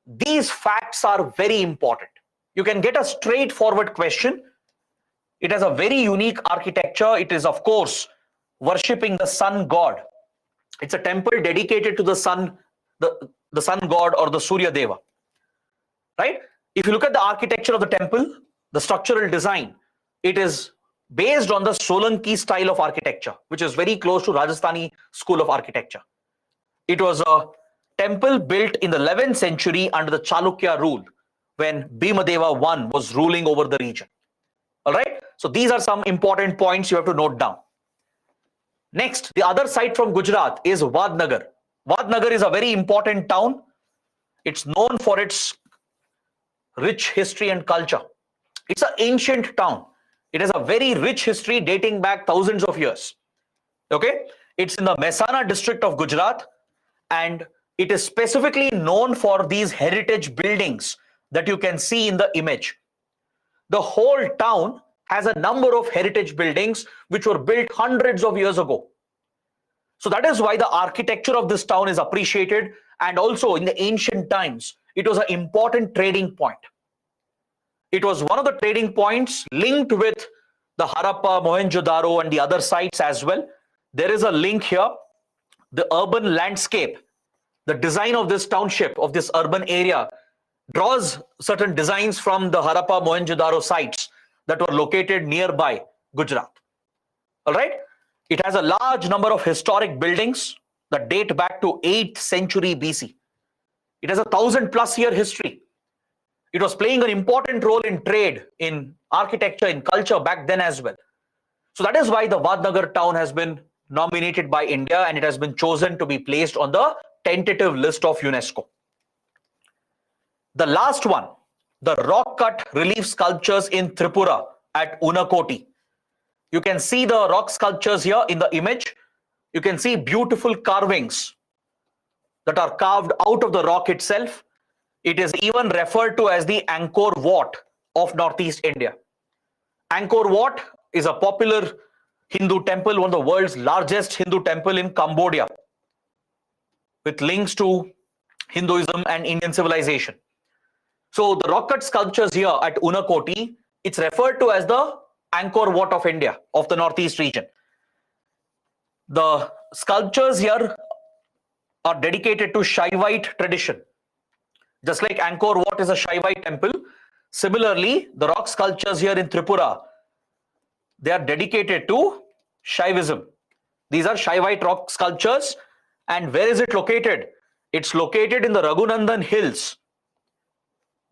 These facts are very important. You can get a straightforward question. It has a very unique architecture. It is, of course, worshipping the sun god. It's a temple dedicated to the sun, the sun god or the Surya Deva, right? If you look at the architecture of the temple, the structural design, it is based on the Solanki style of architecture, which is very close to Rajasthani school of architecture. It was a temple built in the 11th century under the Chalukya rule when Bhimadeva I was ruling over the region. All right. So these are some important points you have to note down. Next, the other side from Gujarat is Vadnagar. Vadnagar is a very important town. It's known for its rich history and culture. It's an ancient town. It has a very rich history dating back thousands of years. Okay. It's in the Mehsana district of Gujarat, and it is specifically known for these heritage buildings that you can see in the image. The whole town has a number of heritage buildings which were built hundreds of years ago. So that is why the architecture of this town is appreciated, and also in the ancient times, it was an important trading point. It was one of the trading points linked with the Harappa, Mohenjo-daro and the other sites as well. There is a link here. The urban landscape, the design of this township, of this urban area, draws certain designs from the Harappa, Mohenjo-daro sites that were located nearby Gujarat. All right. It has a large number of historic buildings that date back to 8th century BC. It has a 1,000+ year history. It was playing an important role in trade, in architecture, in culture back then as well. So that is why the Vadnagar town has been nominated by India, and it has been chosen to be placed on the tentative list of UNESCO. The last one, the rock-cut relief sculptures in Tripura at Unakoti. You can see the rock sculptures here in the image. You can see beautiful carvings that are carved out of the rock itself. It is even referred to as the Angkor Wat of Northeast India. Angkor Wat is a popular Hindu temple, one of the world's largest Hindu temple in Cambodia, with links to Hinduism and Indian civilization. So the rock-cut sculptures here at Unakoti, it's referred to as the Angkor Wat of India, of the Northeast region. The sculptures here are dedicated to Shaivite tradition. Just like Angkor Wat is a Shaivite temple, similarly, the rock sculptures here in Tripura, they are dedicated to Shaivism. These are Shaivite rock sculptures. And where is it located? It's located in the Raghunandan Hills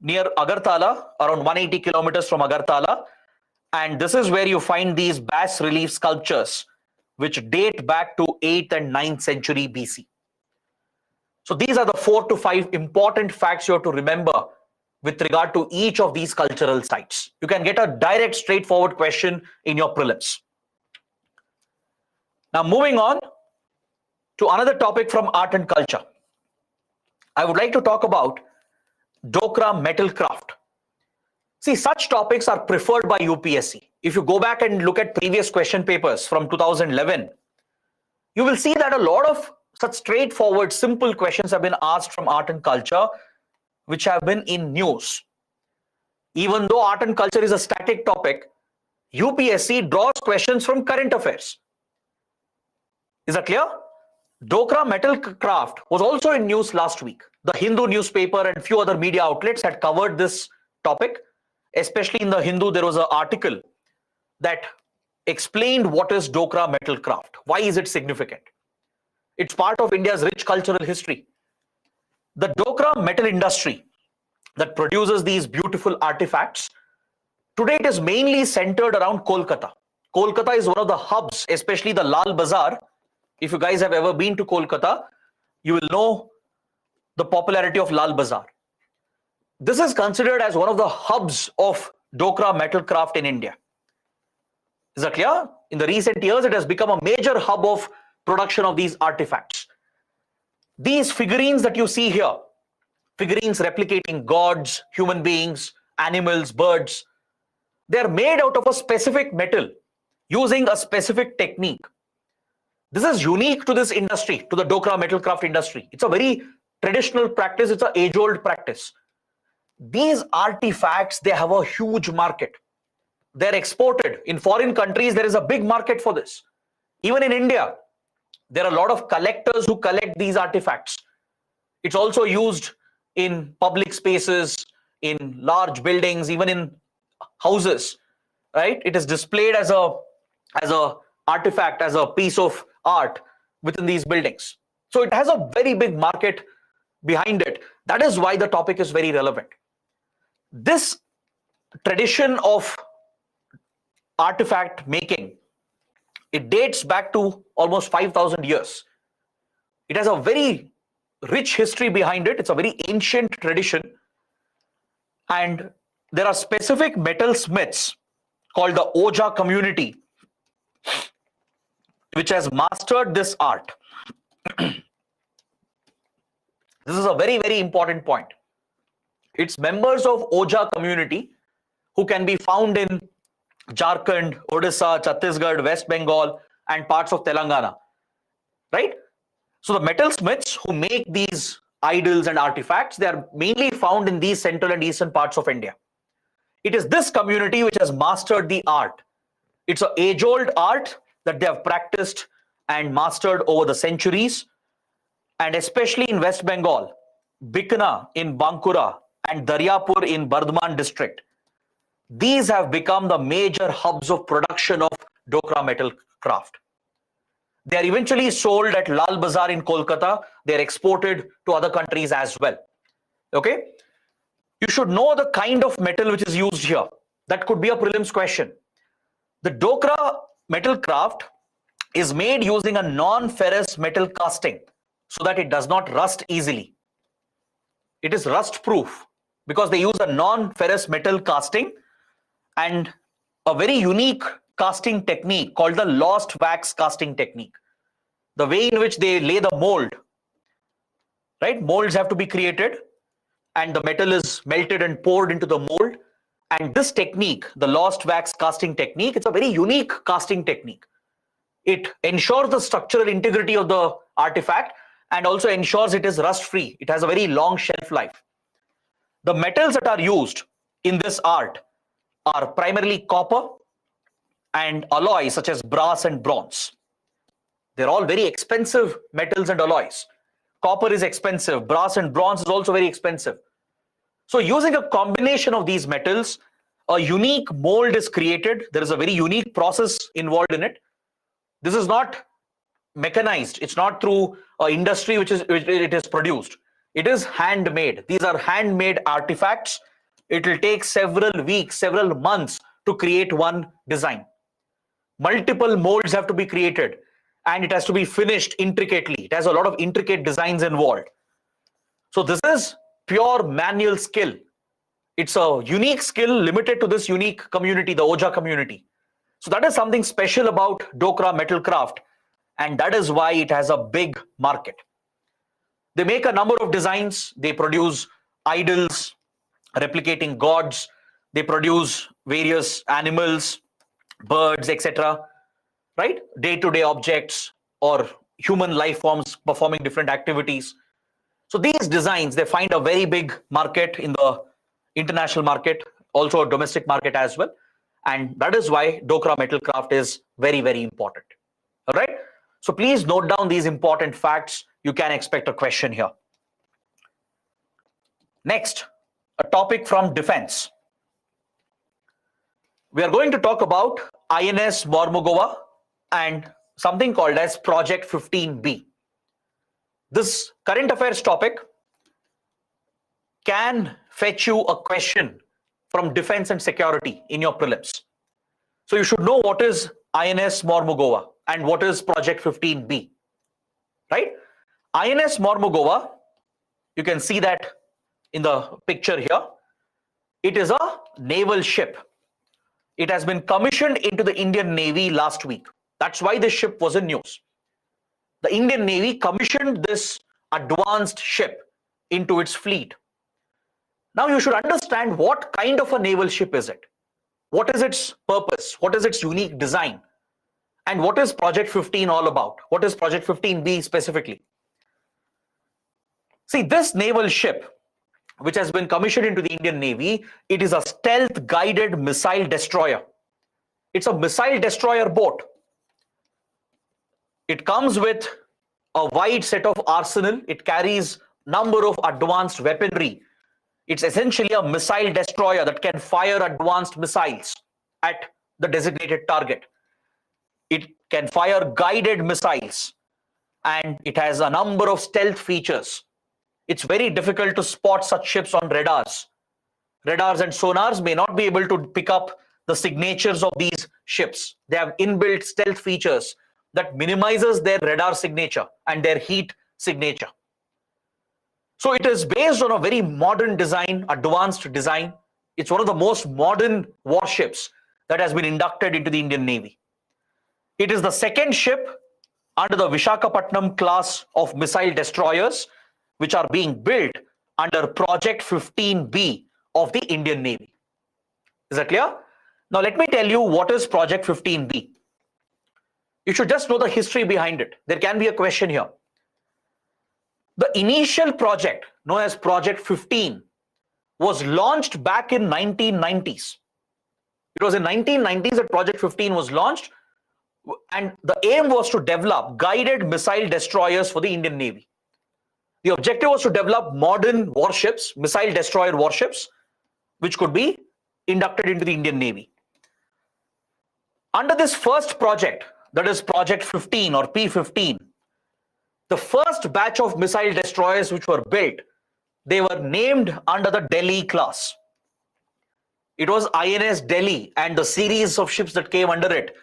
near Agartala, around 180 kilometers from Agartala. And this is where you find these bas relief sculptures, which date back to 8th and 9th century BC. So these are the 4 to 5 important facts you have to remember with regard to each of these cultural sites. You can get a direct, straightforward question in your prelims. Now, moving on to another topic from art and culture. I would like to talk about Dokra metal craft. See, such topics are preferred by UPSC. If you go back and look at previous question papers from 2011, you will see that a lot of such straightforward, simple questions have been asked from art and culture, which have been in news. Even though art and culture is a static topic, UPSC draws questions from current affairs. Is that clear? Dokra metal craft was also in news last week. The Hindu newspaper and few other media outlets had covered this topic. Especially in the Hindu, there was an article that explained what is Dokra metal craft. Why is it significant? It's part of India's rich cultural history. The Dokra metal industry that produces these beautiful artifacts, today it is mainly centered around Kolkata. Kolkata is one of the hubs, especially the Lal Bazaar. If you guys have ever been to Kolkata, you will know the popularity of Lal Bazaar. This is considered as one of the hubs of Dokra metal craft in India. Is that clear? In the recent years, it has become a major hub of production of these artifacts. These figurines that you see here, figurines replicating gods, human beings, animals, birds, they are made out of a specific metal using a specific technique. This is unique to this industry, to the Dokra metal craft industry. It's a very traditional practice. It's an age-old practice. These artifacts, they have a huge market. They're exported. In foreign countries, there is a big market for this. Even in India, There are a lot of collectors who collect these artifacts. It's also used in public spaces, in large buildings, even in houses, right? It is displayed as a artifact, as a piece of art within these buildings. So it has a very big market behind it. That is why the topic is very relevant. This tradition of artifact making, it dates back to almost 5,000 years. It has a very rich history behind it. It's a very ancient tradition. And there are specific metalsmiths called the Oja community, which has mastered this art. This is a very, very important point. It's members of Oja community who can be found in Jharkhand, Odisha, Chhattisgarh, West Bengal, and parts of Telangana, right? So the metalsmiths who make these idols and artifacts, they are mainly found in these central and eastern parts of India. It is this community which has mastered the art. It's an age-old art that they have practiced and mastered over the centuries. And especially in West Bengal, Bikana in Bankura and Daryapur in Bardhaman district, these have become the major hubs of production of Dokra metal craft. They are eventually sold at Lal Bazaar in Kolkata. They are exported to other countries as well. Okay? You should know the kind of metal which is used here. That could be a prelims question. The Dokra metal craft is made using a non-ferrous metal casting so that it does not rust easily. It is rust proof because they use a non-ferrous metal casting and a very unique casting technique called the lost wax casting technique. The way in which they lay the mold, right? Molds have to be created and the metal is melted and poured into the mold. And this technique, the lost wax casting technique, it's a very unique casting technique. It ensures the structural integrity of the artifact and also ensures it is rust free. It has a very long shelf life. The metals that are used in this art are primarily copper and alloys such as brass and bronze. They're all very expensive metals and alloys. Copper is expensive, brass and bronze is also very expensive. So using a combination of these metals, a unique mold is created. There is a very unique process involved in it. This is not mechanized. It's not through an industry which it is produced. It is handmade. These are handmade artifacts. It will take several weeks, several months to create one design. Multiple molds have to be created and it has to be finished intricately. It has a lot of intricate designs involved. So this is pure manual skill. It's a unique skill limited to this unique community, the Oja community. So that is something special about Dokra metal craft, and that is why it has a big market. They make a number of designs. They produce idols, replicating gods. They produce various animals, birds, etc. Right? Day-to-day objects or human life forms performing different activities. So these designs, they find a very big market in the international market, also a domestic market as well. And that is why Dokra metal craft is very, very important. All right. So please note down these important facts. You can expect a question here. Next, a topic from defense. We are going to talk about INS Mormugava and something called as Project 15B. This current affairs topic can fetch you a question from defense and security in your prelims. So you should know what is INS Mormugava and what is Project 15B, right? INS Mormugava, you can see that in the picture here. It is a naval ship. It has been commissioned into the Indian Navy last week. That's why this ship was in news. The Indian Navy commissioned this advanced ship into its fleet. Now you should understand what kind of a naval ship is it? What is its purpose? What is its unique design? And what is Project 15 all about? What is Project 15B specifically? See, this naval ship, which has been commissioned into the Indian Navy, it is a stealth guided missile destroyer. It's a missile destroyer boat. It comes with a wide set of arsenal. It carries number of advanced weaponry. It's essentially a missile destroyer that can fire advanced missiles at the designated target. It can fire guided missiles, and it has a number of stealth features. It's very difficult to spot such ships on radars. Radars and sonars may not be able to pick up the signatures of these ships. They have inbuilt stealth features that minimizes their radar signature and their heat signature. So it is based on a very modern design, advanced design. It's one of the most modern warships that has been inducted into the Indian Navy. It is the second ship under the Visakhapatnam class of missile destroyers, which are being built under Project 15B of the Indian Navy. Is that clear? Now let me tell you what is Project 15B. You should just know the history behind it. There can be a question here. The initial project, known as Project 15, was launched back in 1990s. It was in 1990s that Project 15 was launched, and the aim was to develop guided missile destroyers for the Indian Navy. The objective was to develop modern warships, missile destroyer warships, which could be inducted into the Indian Navy. Under this first project, that is Project 15 or P15, the first batch of missile destroyers which were built, they were named under the Delhi class. It was INS Delhi and the series of ships that came under it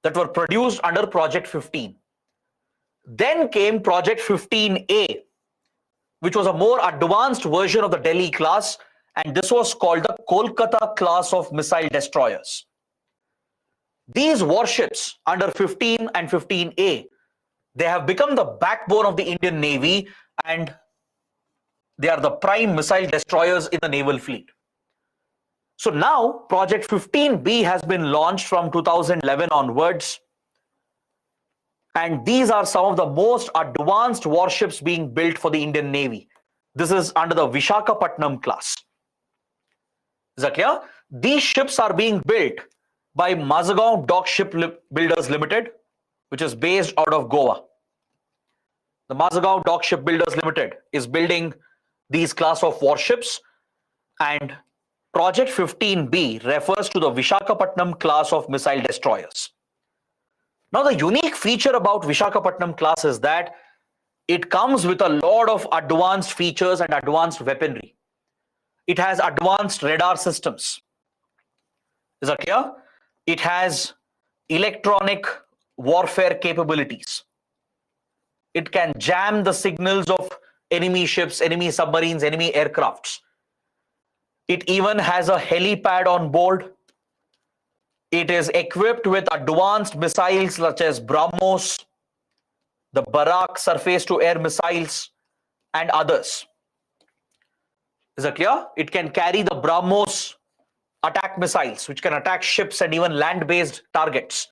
that were produced under Project 15. Then came Project 15A, which was a more advanced version of the Delhi class, and this was called the Kolkata class of missile destroyers. These warships under 15 and 15A, they have become the backbone of the Indian Navy, and they are the prime missile destroyers in the naval fleet. So now Project 15B has been launched from 2011 onwards, and these are some of the most advanced warships being built for the Indian Navy. This is under the Visakhapatnam class. Is that clear? These ships are being built by Mazagon Dock Ship Builders Limited, which is based out of Goa. The Mazagon Dock Ship Builders Limited is building these class of warships, and Project 15B refers to the Visakhapatnam class of missile destroyers. Now, the unique feature about Visakhapatnam class is that it comes with a lot of advanced features and advanced weaponry. It has advanced radar systems. Is that clear? It has electronic warfare capabilities. It can jam the signals of enemy ships, enemy submarines, enemy aircrafts. It even has a helipad on board. It is equipped with advanced missiles such as BrahMos, the Barak surface-to-air missiles, and others. Is that clear? It can carry the BrahMos attack missiles, which can attack ships and even land-based targets.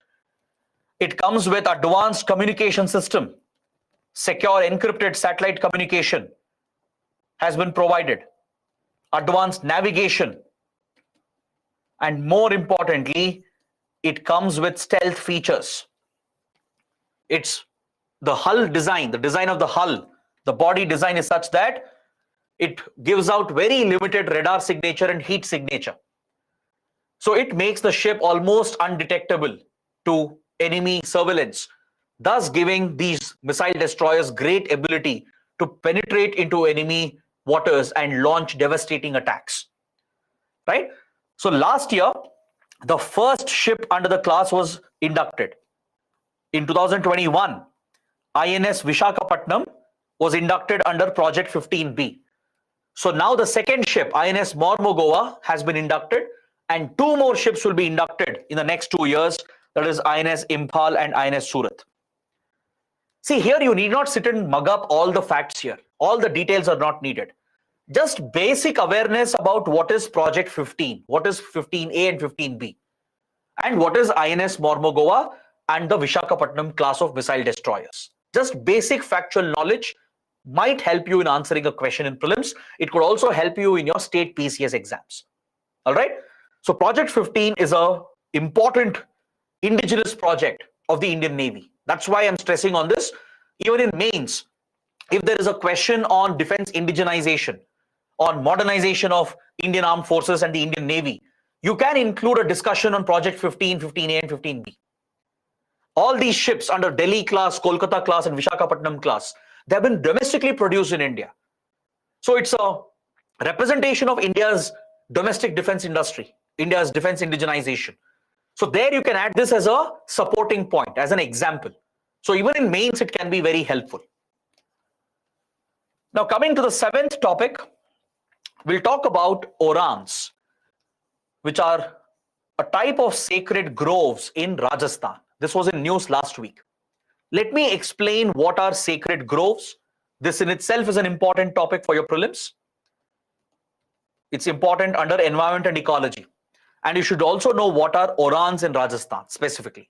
It comes with advanced communication system. Secure encrypted satellite communication has been provided. Advanced navigation. And more importantly, it comes with stealth features. It's the hull design, the design of the hull, the body design is such that it gives out very limited radar signature and heat signature. So it makes the ship almost undetectable to enemy surveillance, thus giving these missile destroyers great ability to penetrate into enemy waters and launch devastating attacks. Right? So last year, the first ship under the class was inducted. In 2021, INS Visakhapatnam was inducted under Project 15B. So now the second ship, INS Mormugao, has been inducted, and two more ships will be inducted in the next 2 years. That is INS Imphal and INS Surat. See, here you need not sit and mug up all the facts here. All the details are not needed. Just basic awareness about what is Project 15, what is 15A and 15B, and what is INS Mormugao and the Visakhapatnam class of missile destroyers. Just basic factual knowledge might help you in answering a question in prelims. It could also help you in your state PCS exams. All right. So Project 15 is an important indigenous project of the Indian Navy. That's why I'm stressing on this. Even in mains, if there is a question on defense indigenization, on modernization of Indian Armed Forces and the Indian Navy, you can include a discussion on Project 15, 15A and 15B. All these ships under Delhi class, Kolkata class and Vishakhapatnam class, they have been domestically produced in India. So it's a representation of India's domestic defense industry, India's defense indigenization. So there you can add this as a supporting point, as an example. So even in mains, it can be very helpful. Now coming to the seventh topic, we'll talk about Orans, which are a type of sacred groves in Rajasthan. This was in news last week. Let me explain what are sacred groves. This in itself is an important topic for your prelims. It's important under environment and ecology. And you should also know what are Orans in Rajasthan specifically.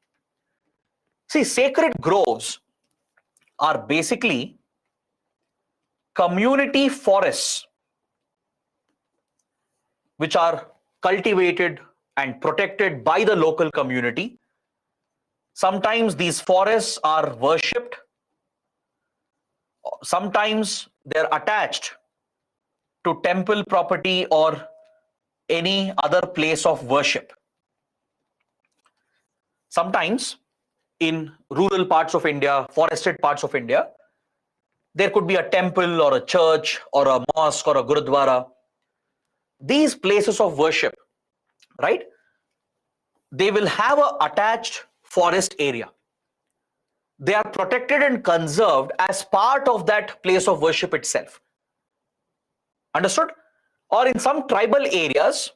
See, sacred groves are basically community forests which are cultivated and protected by the local community. Sometimes these forests are worshipped. Sometimes they're attached to temple property or any other place of worship. Sometimes in rural parts of India, forested parts of India, there could be a temple or a church or a mosque or a gurudwara. These places of worship, right? They will have an attached forest area. They are protected and conserved as part of that place of worship itself. Understood? Or in some tribal areas,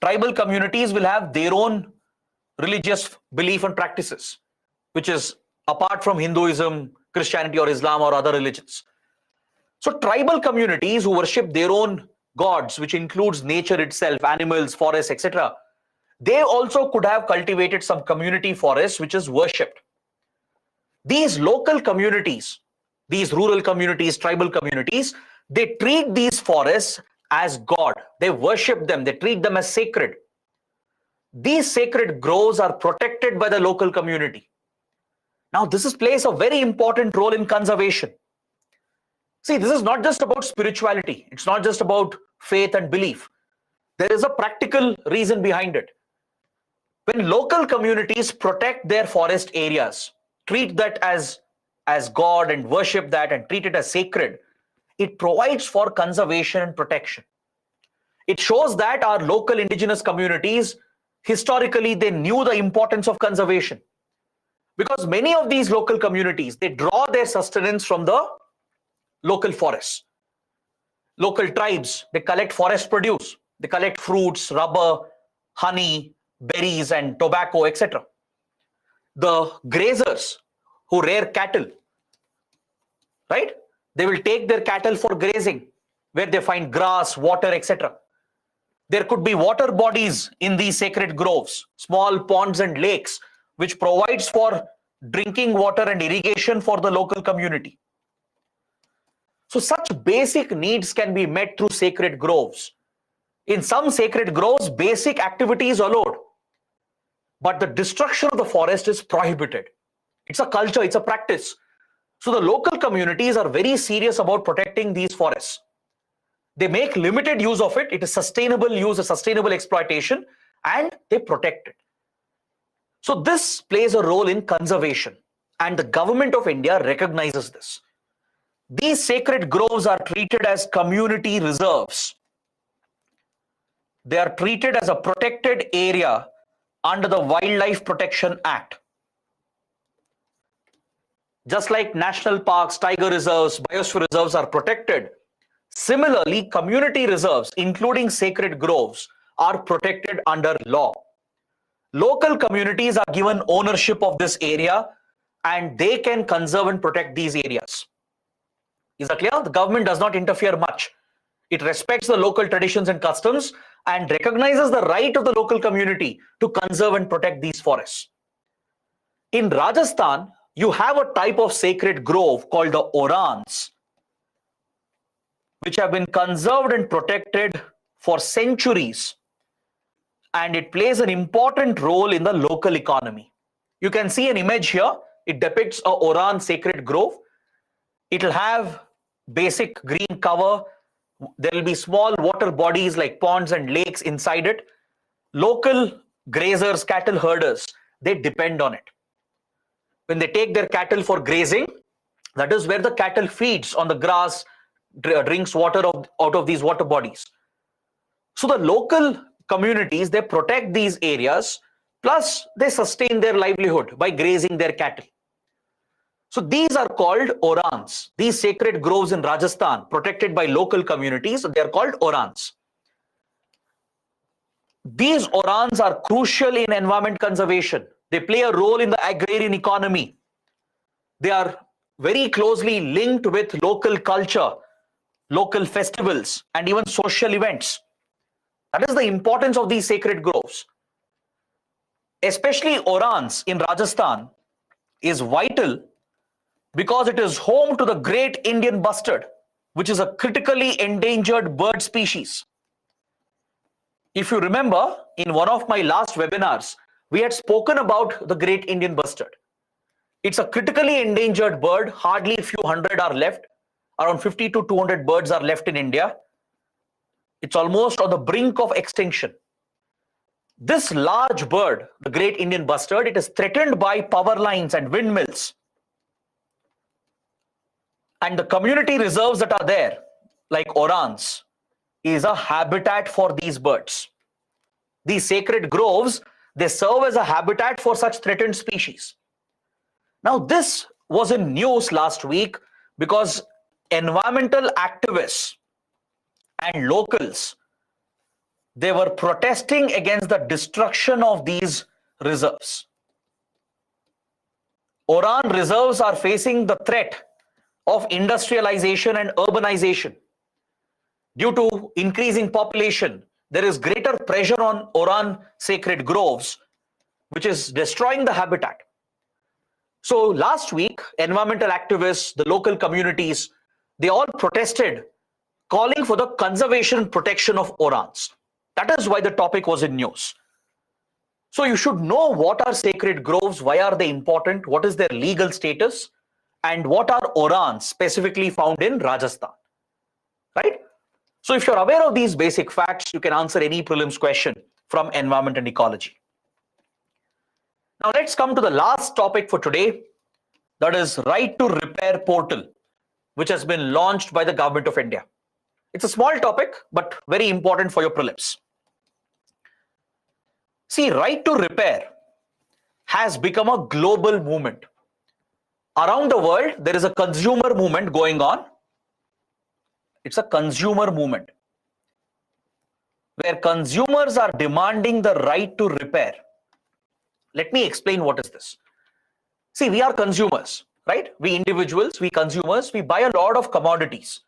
tribal communities will have their own religious belief and practices, which is apart from Hinduism, Christianity or Islam or other religions. So tribal communities who worship their own gods, which includes nature itself, animals, forests, etc., they also could have cultivated some community forests which is worshipped. These local communities, these rural communities, tribal communities, they treat these forests as God. They worship them. They treat them as sacred. These sacred groves are protected by the local community. Now, this plays a very important role in conservation. See, this is not just about spirituality. It's not just about faith and belief. There is a practical reason behind it. When local communities protect their forest areas, treat that as God and worship that and treat it as sacred, it provides for conservation and protection. It shows that our local indigenous communities, historically, they knew the importance of conservation. Because many of these local communities, they draw their sustenance from the local forests. Local tribes, they collect forest produce. They collect fruits, rubber, honey, berries and tobacco, etc. The grazers who rear cattle, right? They will take their cattle for grazing, where they find grass, water, etc. There could be water bodies in these sacred groves, small ponds and lakes, which provides for drinking water and irrigation for the local community. So such basic needs can be met through sacred groves. In some sacred groves, basic activities allowed, but the destruction of the forest is prohibited. It's a culture, it's a practice. So the local communities are very serious about protecting these forests. They make limited use of it. It is sustainable use, a sustainable exploitation, and they protect it. So this plays a role in conservation, and the government of India recognizes this. These sacred groves are treated as community reserves. They are treated as a protected area under the Wildlife Protection Act. Just like national parks, tiger reserves, biosphere reserves are protected, similarly, community reserves, including sacred groves, are protected under law. Local communities are given ownership of this area and they can conserve and protect these areas. Is that clear? The government does not interfere much. It respects the local traditions and customs and recognizes the right of the local community to conserve and protect these forests. In Rajasthan, you have a type of sacred grove called the Orans, which have been conserved and protected for centuries. And it plays an important role in the local economy. You can see an image here. it depicts a Oran sacred grove. It'll have basic green cover. There will be small water bodies like ponds and lakes inside it. Local grazers, cattle herders, they depend on it. When they take their cattle for grazing, that is where the cattle feeds on the grass, drinks water out of these water bodies. So the local communities, they protect these areas, plus they sustain their livelihood by grazing their cattle. So these are called Orans. These sacred groves in Rajasthan, protected by local communities, they are called Orans. These Orans are crucial in environment conservation. They play a role in the agrarian economy. They are very closely linked with local culture, local festivals, and even social events. That is the importance of these sacred groves. Especially Orans in Rajasthan is vital because it is home to the great Indian bustard, which is a critically endangered bird species. If you remember, in one of my last webinars, we had spoken about the great Indian bustard. It's a critically endangered bird. Hardly a few hundred are left. Around 50 to 200 birds are left in India. It's almost on the brink of extinction. This large bird, the great Indian bustard, it is threatened by power lines and windmills. And the community reserves that are there, like Orans, is a habitat for these birds. These sacred groves, they serve as a habitat for such threatened species. Now, this was in news last week because environmental activists and locals, they were protesting against the destruction of these reserves. Oran reserves are facing the threat of industrialization and urbanization. Due to increasing population, there is greater pressure on Oran sacred groves, which is destroying the habitat. So last week, environmental activists, the local communities, they all protested, calling for the conservation and protection of Orans. That is why the topic was in news. So you should know what are sacred groves, why are they important, what is their legal status, and what are Orans specifically found in Rajasthan, right? So if you're aware of these basic facts, you can answer any prelims question from environment and ecology. Now let's come to the last topic for today, that is Right to Repair portal, which has been launched by the Government of India. It's a small topic, but very important for your prelims. See, Right to Repair has become a global movement. Around the world, there is a consumer movement going on. It's a consumer movement where consumers are demanding the right to repair. Let me explain what is this. See, we are consumers, right? We individuals, we consumers, we buy a lot of commodities.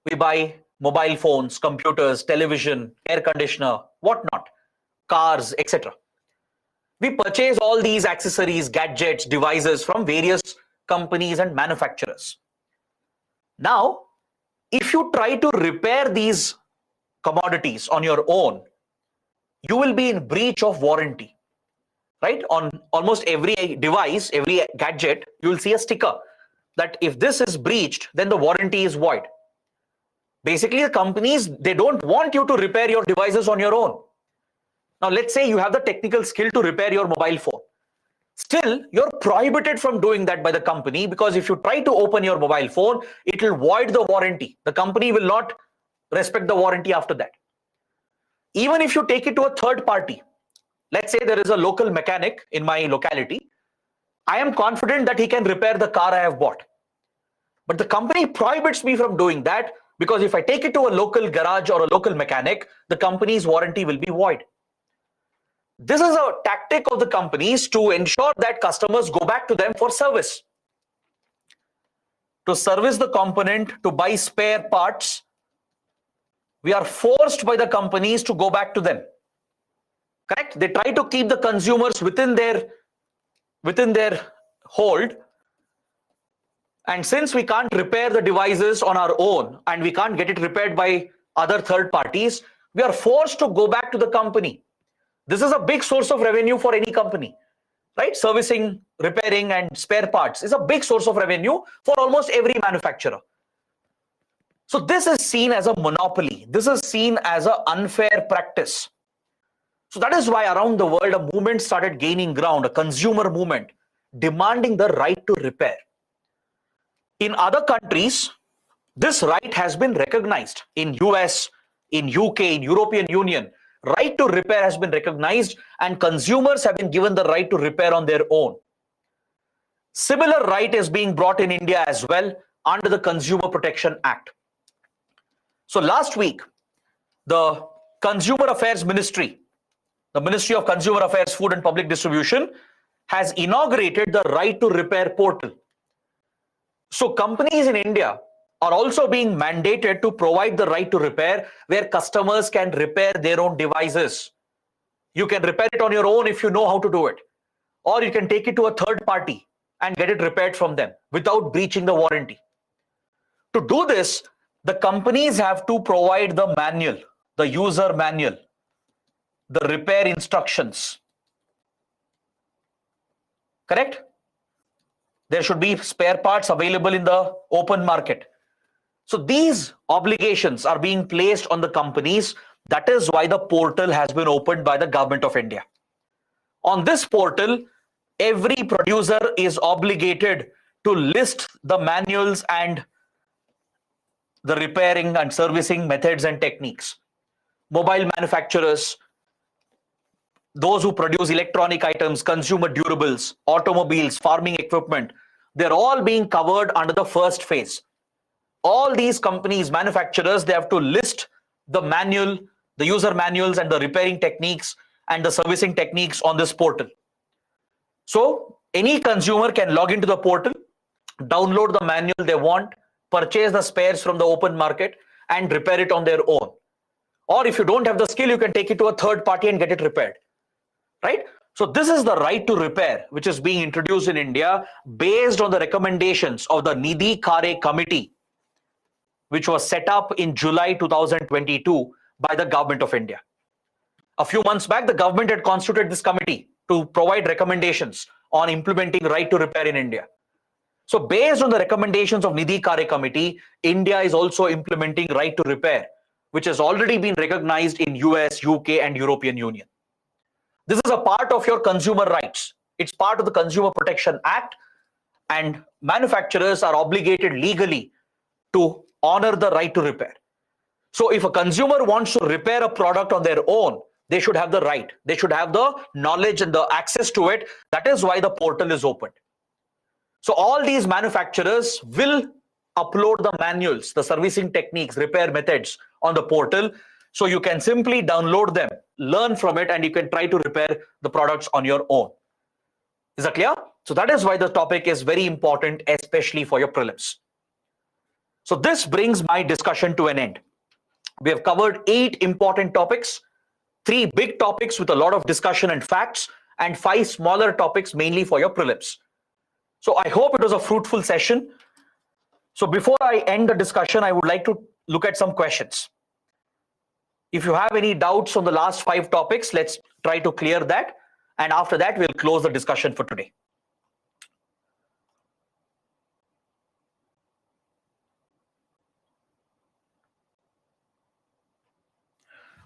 We buy mobile phones, computers, television, air conditioner, whatnot, cars, etc. We purchase all these accessories, gadgets, devices from various companies and manufacturers. Now, if you try to repair these commodities on your own, you will be in breach of warranty, right? On almost every device, every gadget, you will see a sticker that if this is breached, then the warranty is void. Basically, the companies, they don't want you to repair your devices on your own. Now, let's say you have the technical skill to repair your mobile phone. Still, you're prohibited from doing that by the company, because if you try to open your mobile phone, it will void the warranty. The company will not respect the warranty after that. Even if you take it to a third party, let's say there is a local mechanic in my locality, I am confident that he can repair the car I have bought. But the company prohibits me from doing that, because if I take it to a local garage or a local mechanic, the company's warranty will be void. This is a tactic of the companies to ensure that customers go back to them for service. To service the component, to buy spare parts, we are forced by the companies to go back to them. Correct? They try to keep the consumers within their hold. And since we can't repair the devices on our own and we can't get it repaired by other third parties, we are forced to go back to the company. This is a big source of revenue for any company, right? Servicing repairing and spare parts is a big source of revenue for almost every manufacturer. So this is seen as a monopoly. This is seen as an unfair practice. So that is why around the world, a movement started gaining ground, a consumer movement, demanding the right to repair. In other countries, this right has been recognized. In US, in UK, in European Union, right to repair has been recognized and consumers have been given the right to repair on their own. Similar right is being brought in India as well under the Consumer Protection Act. So last week, the Consumer Affairs Ministry, the Ministry of Consumer Affairs, Food and Public Distribution, has inaugurated the Right to Repair portal. So companies in India are also being mandated to provide the right to repair where customers can repair their own devices. You can repair it on your own if you know how to do it. Or you can take it to a third party and get it repaired from them without breaching the warranty. To do this, the companies have to provide the manual, the user manual, the repair instructions. Correct? There should be spare parts available in the open market. So these obligations are being placed on the companies. That is why the portal has been opened by the Government of India. On this portal, every producer is obligated to list the manuals and the repairing and servicing methods and techniques. Mobile manufacturers, those who produce electronic items, consumer durables, automobiles, farming equipment, they're all being covered under the first phase. All these companies, manufacturers, they have to list the manual, the user manuals and the repairing techniques and the servicing techniques on this portal. So any consumer can log into the portal, download the manual they want, purchase the spares from the open market and repair it on their own. Or if you don't have the skill, you can take it to a third party and get it repaired. Right? So this is the right to repair, which is being introduced in India based on the recommendations of the Nidhi Khare Committee, which was set up in July 2022 by the Government of India. A few months back, the government had constituted this committee to provide recommendations on implementing right to repair in India. So based on the recommendations of Nidhi Khare Committee, India is also implementing right to repair, which has already been recognized in US, UK and European Union. This is a part of your consumer rights. It's part of the Consumer Protection Act, and manufacturers are obligated legally to honor the right to repair. So if a consumer wants to repair a product on their own, they should have the right. They should have the knowledge and the access to it. That is why the portal is opened. So all these manufacturers will upload the manuals, the servicing techniques, repair methods on the portal. So you can simply download them, learn from it, and you can try to repair the products on your own. Is that clear? So that is why the topic is very important, especially for your prelims. So this brings my discussion to an end. We have covered 8 important topics, 3 big topics with a lot of discussion and facts, and 5 smaller topics mainly for your prelims. So I hope it was a fruitful session. So before I end the discussion, I would like to look at some questions. If you have any doubts on the last 5 topics, let's try to clear that. And after that, we'll close the discussion for today.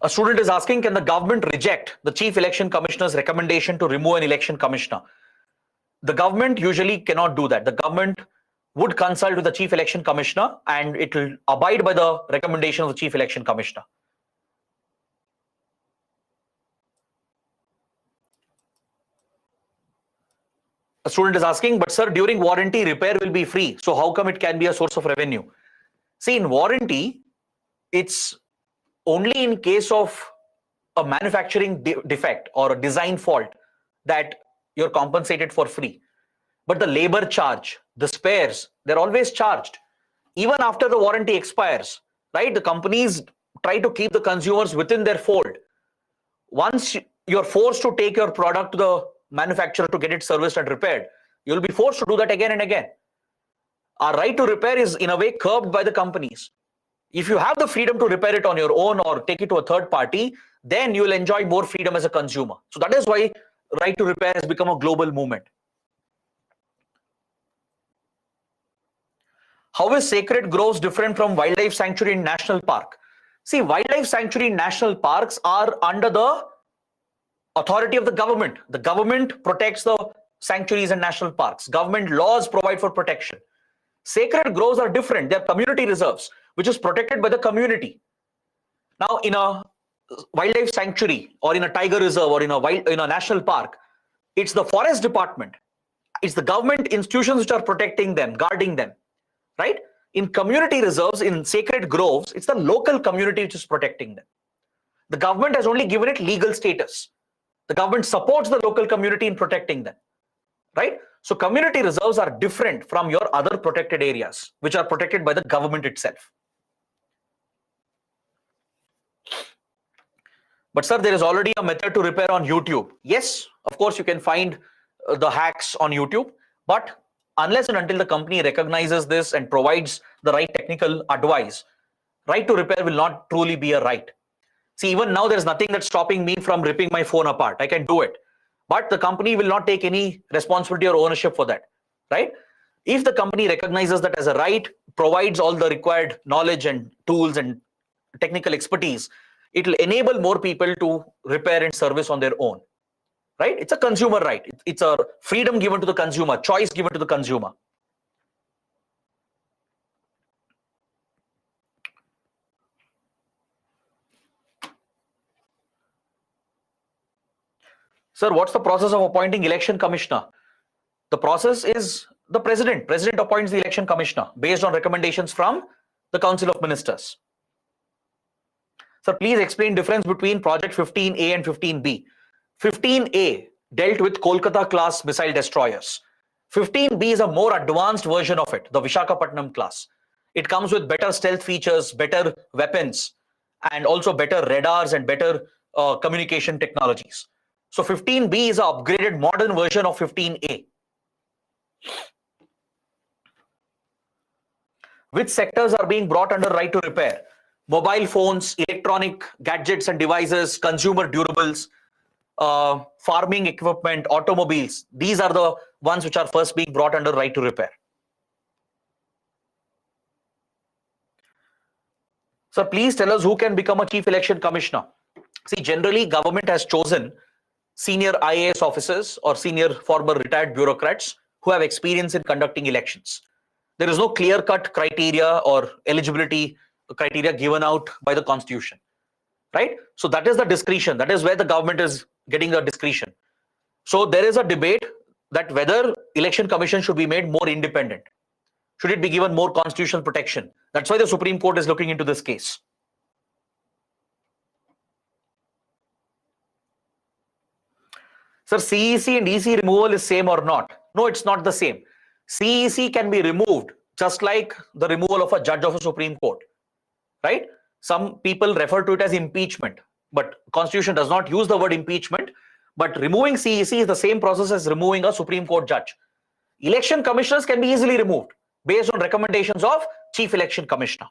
A student is asking, can the government reject the Chief Election Commissioner's recommendation to remove an election commissioner? The government usually cannot do that. The government would consult with the Chief Election Commissioner and it will abide by the recommendation of the Chief Election Commissioner. A student is asking, but sir, during warranty, repair will be free. So how come it can be a source of revenue? See, in warranty, it's only in case of a manufacturing defect or a design fault that you're compensated for free. But the labor charge, the spares, they're always charged. Even after the warranty expires, right? The companies try to keep the consumers within their fold. Once you're forced to take your product to the manufacturer to get it serviced and repaired, you'll be forced to do that again and again. Our right to repair is in a way curbed by the companies. If you have the freedom to repair it on your own or take it to a third party, then you'll enjoy more freedom as a consumer. So that is why right to repair has become a global movement. How is sacred groves different from wildlife sanctuary in national park? See, wildlife sanctuary in national parks are under the authority of the government. The government protects the sanctuaries and national parks. Government laws provide for protection. Sacred groves are different. They are community reserves, which is protected by the community. Now, in a wildlife sanctuary or in a tiger reserve or in a national park, it's the forest department, it's the government institutions which are protecting them, guarding them, right? In community reserves, in sacred groves, it's the local community which is protecting them. The government has only given it legal status. The government supports the local community in protecting them, right? So community reserves are different from your other protected areas, which are protected by the government itself. But sir, there is already a method to repair on YouTube. Yes, of course, you can find the hacks on YouTube, but unless and until the company recognizes this and provides the right technical advice, right to repair will not truly be a right. See, even now there's nothing that's stopping me from ripping my phone apart. I can do it, but the company will not take any responsibility or ownership for that, right? If the company recognizes that as a right, provides all the required knowledge and tools and technical expertise, it will enable more people to repair and service on their own, right? It's a consumer right. It's a freedom given to the consumer, choice given to the consumer. Sir, what's the process of appointing election commissioner? The process is the president. President appoints the election commissioner based on recommendations from the Council of Ministers. Sir, please explain difference between Project 15A and 15B. 15A dealt with Kolkata class missile destroyers. 15B is a more advanced version of it, the Vishakhapatnam class. It comes with better stealth features, better weapons, and also better radars and better communication technologies. So 15B is an upgraded modern version of 15A. Which sectors are being brought under right to repair? Mobile phones, electronic gadgets and devices, consumer durables, farming equipment, automobiles. These are the ones which are first being brought under right to repair. So please tell us who can become a chief election commissioner. See, generally government has chosen senior IAS officers or senior former retired bureaucrats who have experience in conducting elections. There is no clear-cut criteria or eligibility criteria given out by the constitution, right? So that is the discretion. That is where the government is getting the discretion. So there is a debate that whether election commission should be made more independent. Should it be given more constitutional protection? That's why the Supreme Court is looking into this case. Sir, CEC and EC removal is same or not? No, it's not the same. CEC can be removed just like the removal of a judge of a Supreme Court, right? Some people refer to it as impeachment, but Constitution does not use the word impeachment. But removing CEC is the same process as removing a Supreme Court judge. Election commissioners can be easily removed based on recommendations of Chief Election Commissioner.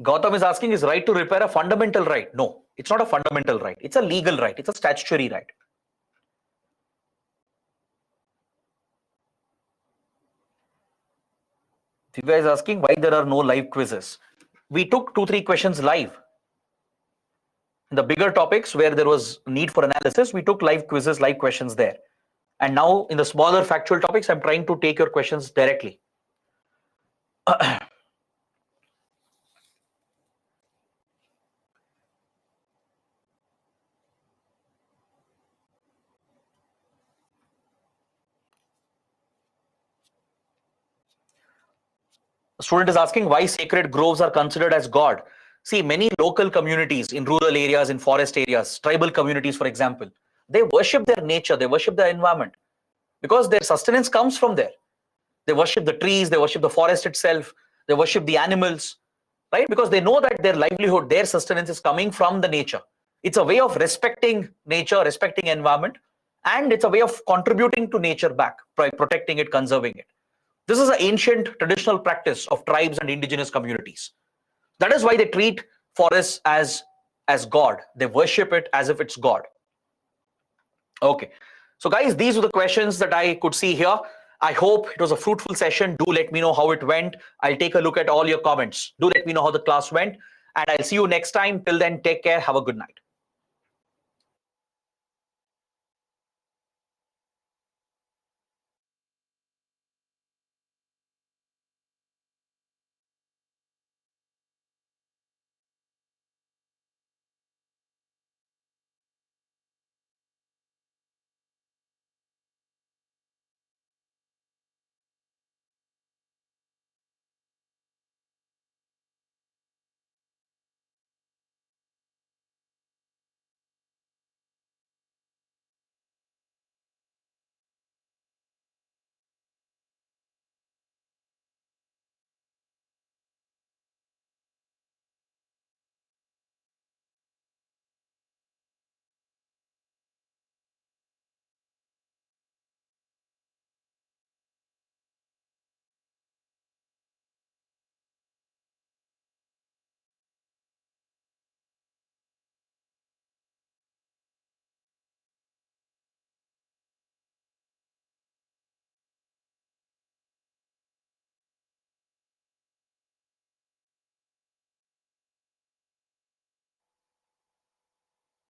Gautam is asking, is right to repair a fundamental right? No, it's not a fundamental right. It's a legal right. It's a statutory right. Divya is asking why there are no live quizzes. We took 2-3 questions live. In the bigger topics where there was need for analysis, we took live quizzes, live questions there. And now in the smaller factual topics, I'm trying to take your questions directly. Student is asking why sacred groves are considered as God. See, many local communities in rural areas, in forest areas, tribal communities, for example, they worship their nature, they worship their environment because their sustenance comes from there. They worship the trees, they worship the forest itself, they worship the animals, right? Because they know that their livelihood, their sustenance is coming from the nature. It's a way of respecting nature, respecting environment, and it's a way of contributing to nature back, by protecting it, conserving it. This is an ancient traditional practice of tribes and indigenous communities. That is why they treat forests as God. They worship it as if it's God. Okay. So guys, these were the questions that I could see here. I hope it was a fruitful session. Do let me know how it went. I'll take a look at all your comments. Do let me know how the class went. And I'll see you next time. Till then, take care. Have a good night.